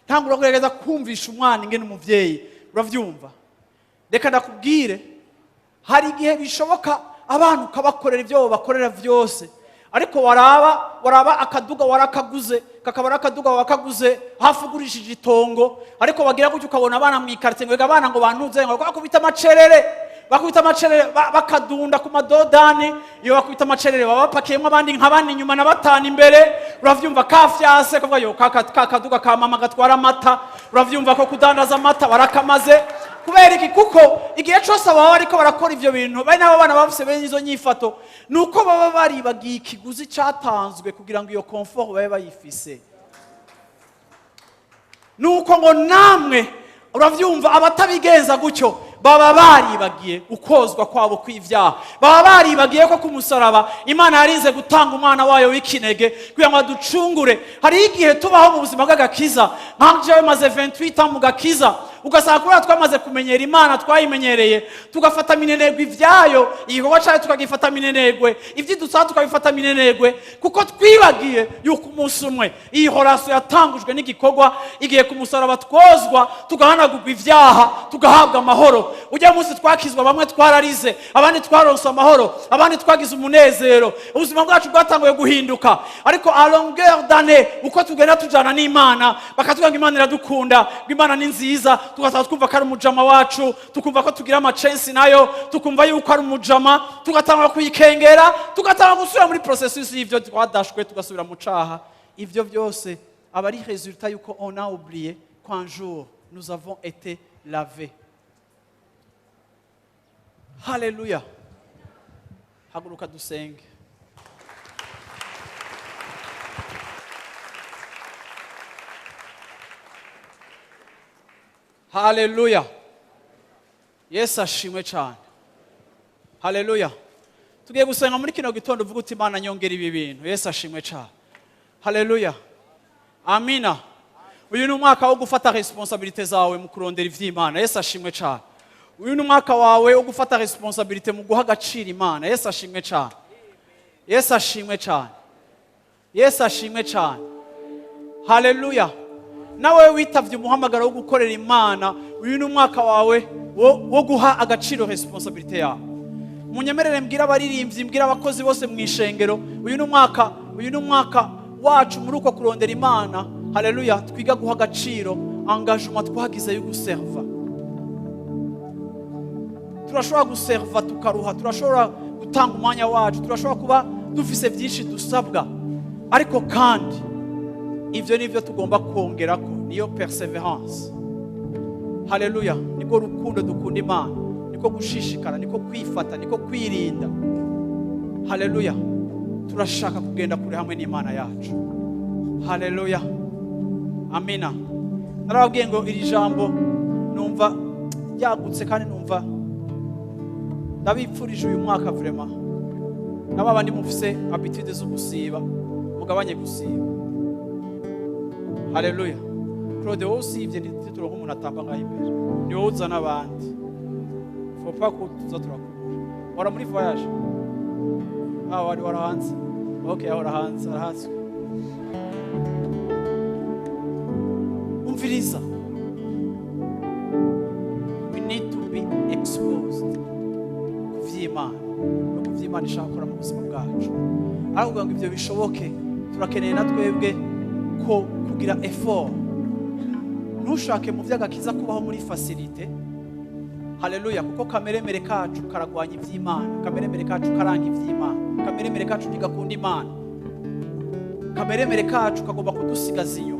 ntangura kugerageza kumvisha umwana ingene umuvyeyi, uravyumva. Reka ndakubwire, hari igihe bishoboka abantu kabakorera ibyo bakorera vyose, ariko waraba akaduga warakaguze, kakaba akaduga wakaguze hafi ugurishije itongo, ariko bagira gutyo ukabona abana mwikarite ngo abana ngo bantuze ngo bakubita amacerere bakadunda ku madodani, iyo bakubita amacerere babapakiyemo abandi nk'abandi inyuma na batanu imbere, uravyumva kafyase kuvuga yo kakaduga ka mama gatwara amata, uravyumva ko kudandaza amata barakamaze. Kubera iki? Kuko igihe cyose baba ariko barakora ivyo bintu bari nabo bana bafise bene izo nyifato, nuko baba baribagiye ikiguzi cyatanzwe kugira ngo iyo comfort babe bayifise. Nuko ngo namwe uravyumva abatabigenza gutyo baba baribagiye ukozwa kwabo kw'ivyaha, baba baribagiye ko kumusaraba Imana yarinze gutanga umwana wayo w'ikinege kugira ngo aducungure. Hari igihe tubaho mu buzima bw'agakiza, nkanje maze 28 ans mu gakiza, ugasanga kuri twamaze kumenyera Imana, twayimenyereye tugafata minenegwe ivyayo, igikorwa cyayo tukagifata minenegwe, ivyidusaba tukabifata minenegwe, kuko twibagiye yuko umunsi umwe iyi Horacio yatangujwe n'igikorwa igihe kumusaraba twozwa tugahanagurwa ivyaha tugahabwa amahoro. Ujya munsi twakizwa, bamwe twararize, abandi twaronse amahoro, abandi twagize umunezero, ubuzima bwacu bwatanguye guhinduka. Ariko a longueur d'année uko tugenda tujana n'Imana, bakatubwira ngo Imana iradukunda, ngo Imana ni nziza, tugasaba twumva ko ari umujama wacu, tukumva ko tugira amachensi nayo, tukumva yuko ari umujama, tugatanga kuyikengera, tugatanga gusubira muri processus y'ivyo twadashwe, tugasubira mu caha. Ivyo byose aba ari résultat yuko on a oublié qu'un jour nous avons été lavés. Haleluya. Haguruka dusenge. Haleluya. Yesu ashimwe cyane. Haleluya. Tugiye gusenga muri kino gitondo uvuga uti Imana nyongera ibi bintu. Yesu ashimwe cyane. Haleluya. Amina. Uyu ni umwaka wo gufata responsabilité zawe mu kurondera ivy'Imana. Yesu ashimwe cyane. Uyu ni umwaka wawe wo gufata responsabilité mu guha agaciro Imana. Yesu ashimwe cyane. Yesu ashimwe cyane. Yesu ashimwe cyane. Haleluya. Nawe witavye umuhamagaro wo gukorera Imana, uyu ni umwaka wawe wo guha agaciro responsabilité yawe. Munyemerere mbwira abaririmbyi, mbwira abakozi bose mu ishengero, uyu ni umwaka wacu muri uko kurondera Imana. Haleluya. Twiga guha agaciro engagement twagize yo guserva. Turashobora guserva tukaruha, turashobora gutanga umwanya wacu, turashobora kuba dufise byinshi dusabwa, ariko kandi ivyo nivyo tugomba kongerako, niyo perseverance. Haleluya. Niko rukundo dukunda Imana, niko gushishikara, niko kwifata, niko kwirinda. Haleluya. Turashaka kugenda kure hamwe n'Imana yacu. Haleluya. Amina. Narababwiye ngo iri jambo numva yagutse kandi numva ndabipfurije uyu mwaka vraiment. Nababandi mufise habitude zo gusiba, mugabanye gusiba. Haleluya. Claude usivye ndituro nk'umuntu atamba ngaho imbere. Ni wowe uzana abandi. Faut pas ko tuzaturakubura. Wara muri voyage. Wari hanze. Okay, wara hanze. umviriza. We need to be exposed ku vy'Imana no ku vy'Imana ishaka gukora mu buzima bwacu. Aravuga ngo ibyo bishoboke turakeneye na twebwe ko kugira effort. Ntushake mu vy'agakiza kubaho muri facilité. Haleluya, kuko kameremere kacu karagwanya ivy'Imana, kameremere kacu karanga ivy'Imana, kameremere kacu ntigakunda Imana, kameremere kacu kagomba kudusigaza inyuma.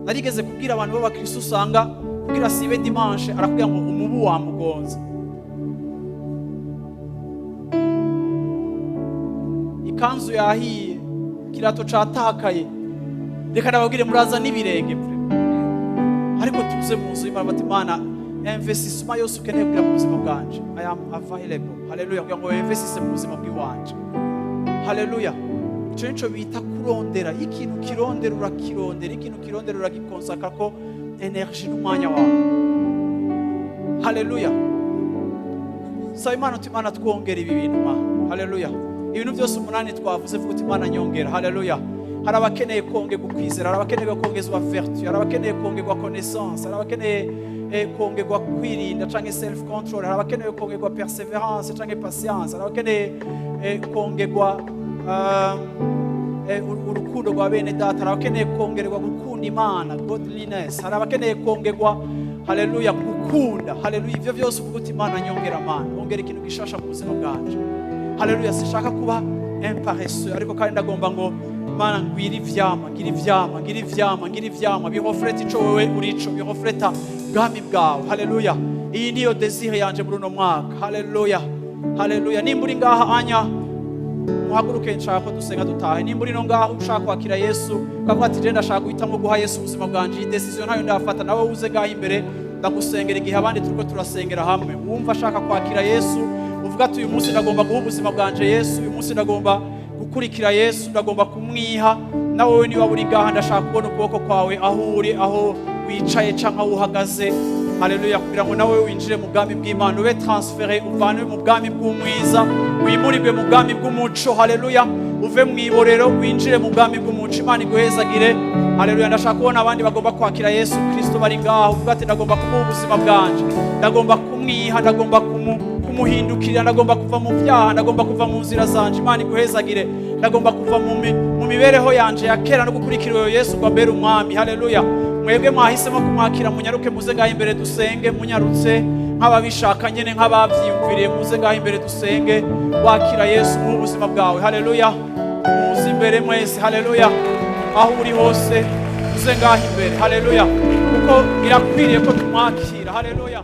Narigeze kubwira abantu b'abakristo usanga kugira sibe dimanche arakubwira ngo umubu wamugonza, ikanzu yahiye, kirato catakaye, reka nababwire muraza n'ibirenge ariko tuze mu nzu y'Imana bati Imana investissement yose ukeneye kugira mu buzima bwanje I am available. Haleluya, kugira ngo investisse mu buzima bw'iwanje. Haleluya, ico nico bita kurondera. Ikintu kirondera urakirondera, ikintu kirondera uragikonsakra ko energie n'umwanya wawe. Haleluya, saba Imana uti Imana twongera ibi bintu ma. Haleluya, ibintu byose umunani twavuze vuga uti Imana nyongera. Haleluya, hari abakeneye kongerwa ukwizera, hari abakeneye kongezwa vertu, hari abakeneye kongerwa connaissance, hari abakeneye kongerwa kwirinda canke self control, hari abakeneye kongerwa perseverance canke patience, hari abakeneye kongerwa urukundo rwa bene data, hari abakeneye kongerwa gukunda Imana, godliness, hari abakeneye kongerwa haleluya gukunda. Haleluya, ivyo byose uvuga uti Imana nyongera Mana, ongera ikintu gishasha mu buzima bwanje. Haleluya, sishaka kuba imparesseux ariko kandi ndagomba ngo Mana ngwira ivyama, ngira ivyama, ngira ivyama, ngira ivyama birofleta ico wewe urico, birofleta bwami bwawe. Haleluya, iyi niyo desire yanje muri uno mwaka. Haleluya, haleluya. Nimba uri ngaha anya muhaguruke nshaka ko dusenga dutahe. Nimba uri no ngaha ushaka kwakira Yesu ukavuga ati je ndashaka guhitamo guha Yesu ubuzima bwanje, iyi decision nayo ndafata, nawe uze ngaha imbere ndagusengera igihe abandi turiko turasengera hamwe. Wumva ashaka kwakira Yesu uvuga ati uyu munsi ndagomba guha ubuzima bwanje Yesu, uyu munsi ndagomba gukurikira Yesu, ndagomba kumwiha. Na wowe niba uri ngaha ndashaka kubona ukuboko kwawe aho uri, aho wicaye canke aho uhagaze. Haleluya, kugira ngo nawe winjire mu bwami bw'Imana, ube transféré, uvanwe mu bwami bw'umwiza wimurirwe mu bwami bw'umuco. Haleluya, uve mu iborero winjire mu bwami bw'umuco. Imana iguhezagire. Haleluya, ndashaka kubona abandi bagomba kwakira Yesu Kristo bari ngaho uvuga ati ndagomba kumuha ubuzima bwanje, ndagomba kumwiha, ndagomba kumuhindukirira, ndagomba kuva mu byaha, ndagomba kuva mu nzira zanje. Imana iguhezagire. Ndagomba kuva mu mibereho yanje ya kera no gukurikira Yesu ngo ambere umwami. Haleluya, mwebwe mwahisemo kumwakira munyaruke muze ngaho imbere dusenge, munyarutse nk'ababishaka nyene nk'abavyiyumviriye muze ngaho imbere dusenge wakira Yesu mu buzima bwawe. Haleluya, muze imbere mwese. Haleluya, aho uri hose muze ngaho imbere. Haleluya, kuko birakwiriye ko tumwakira. Haleluya.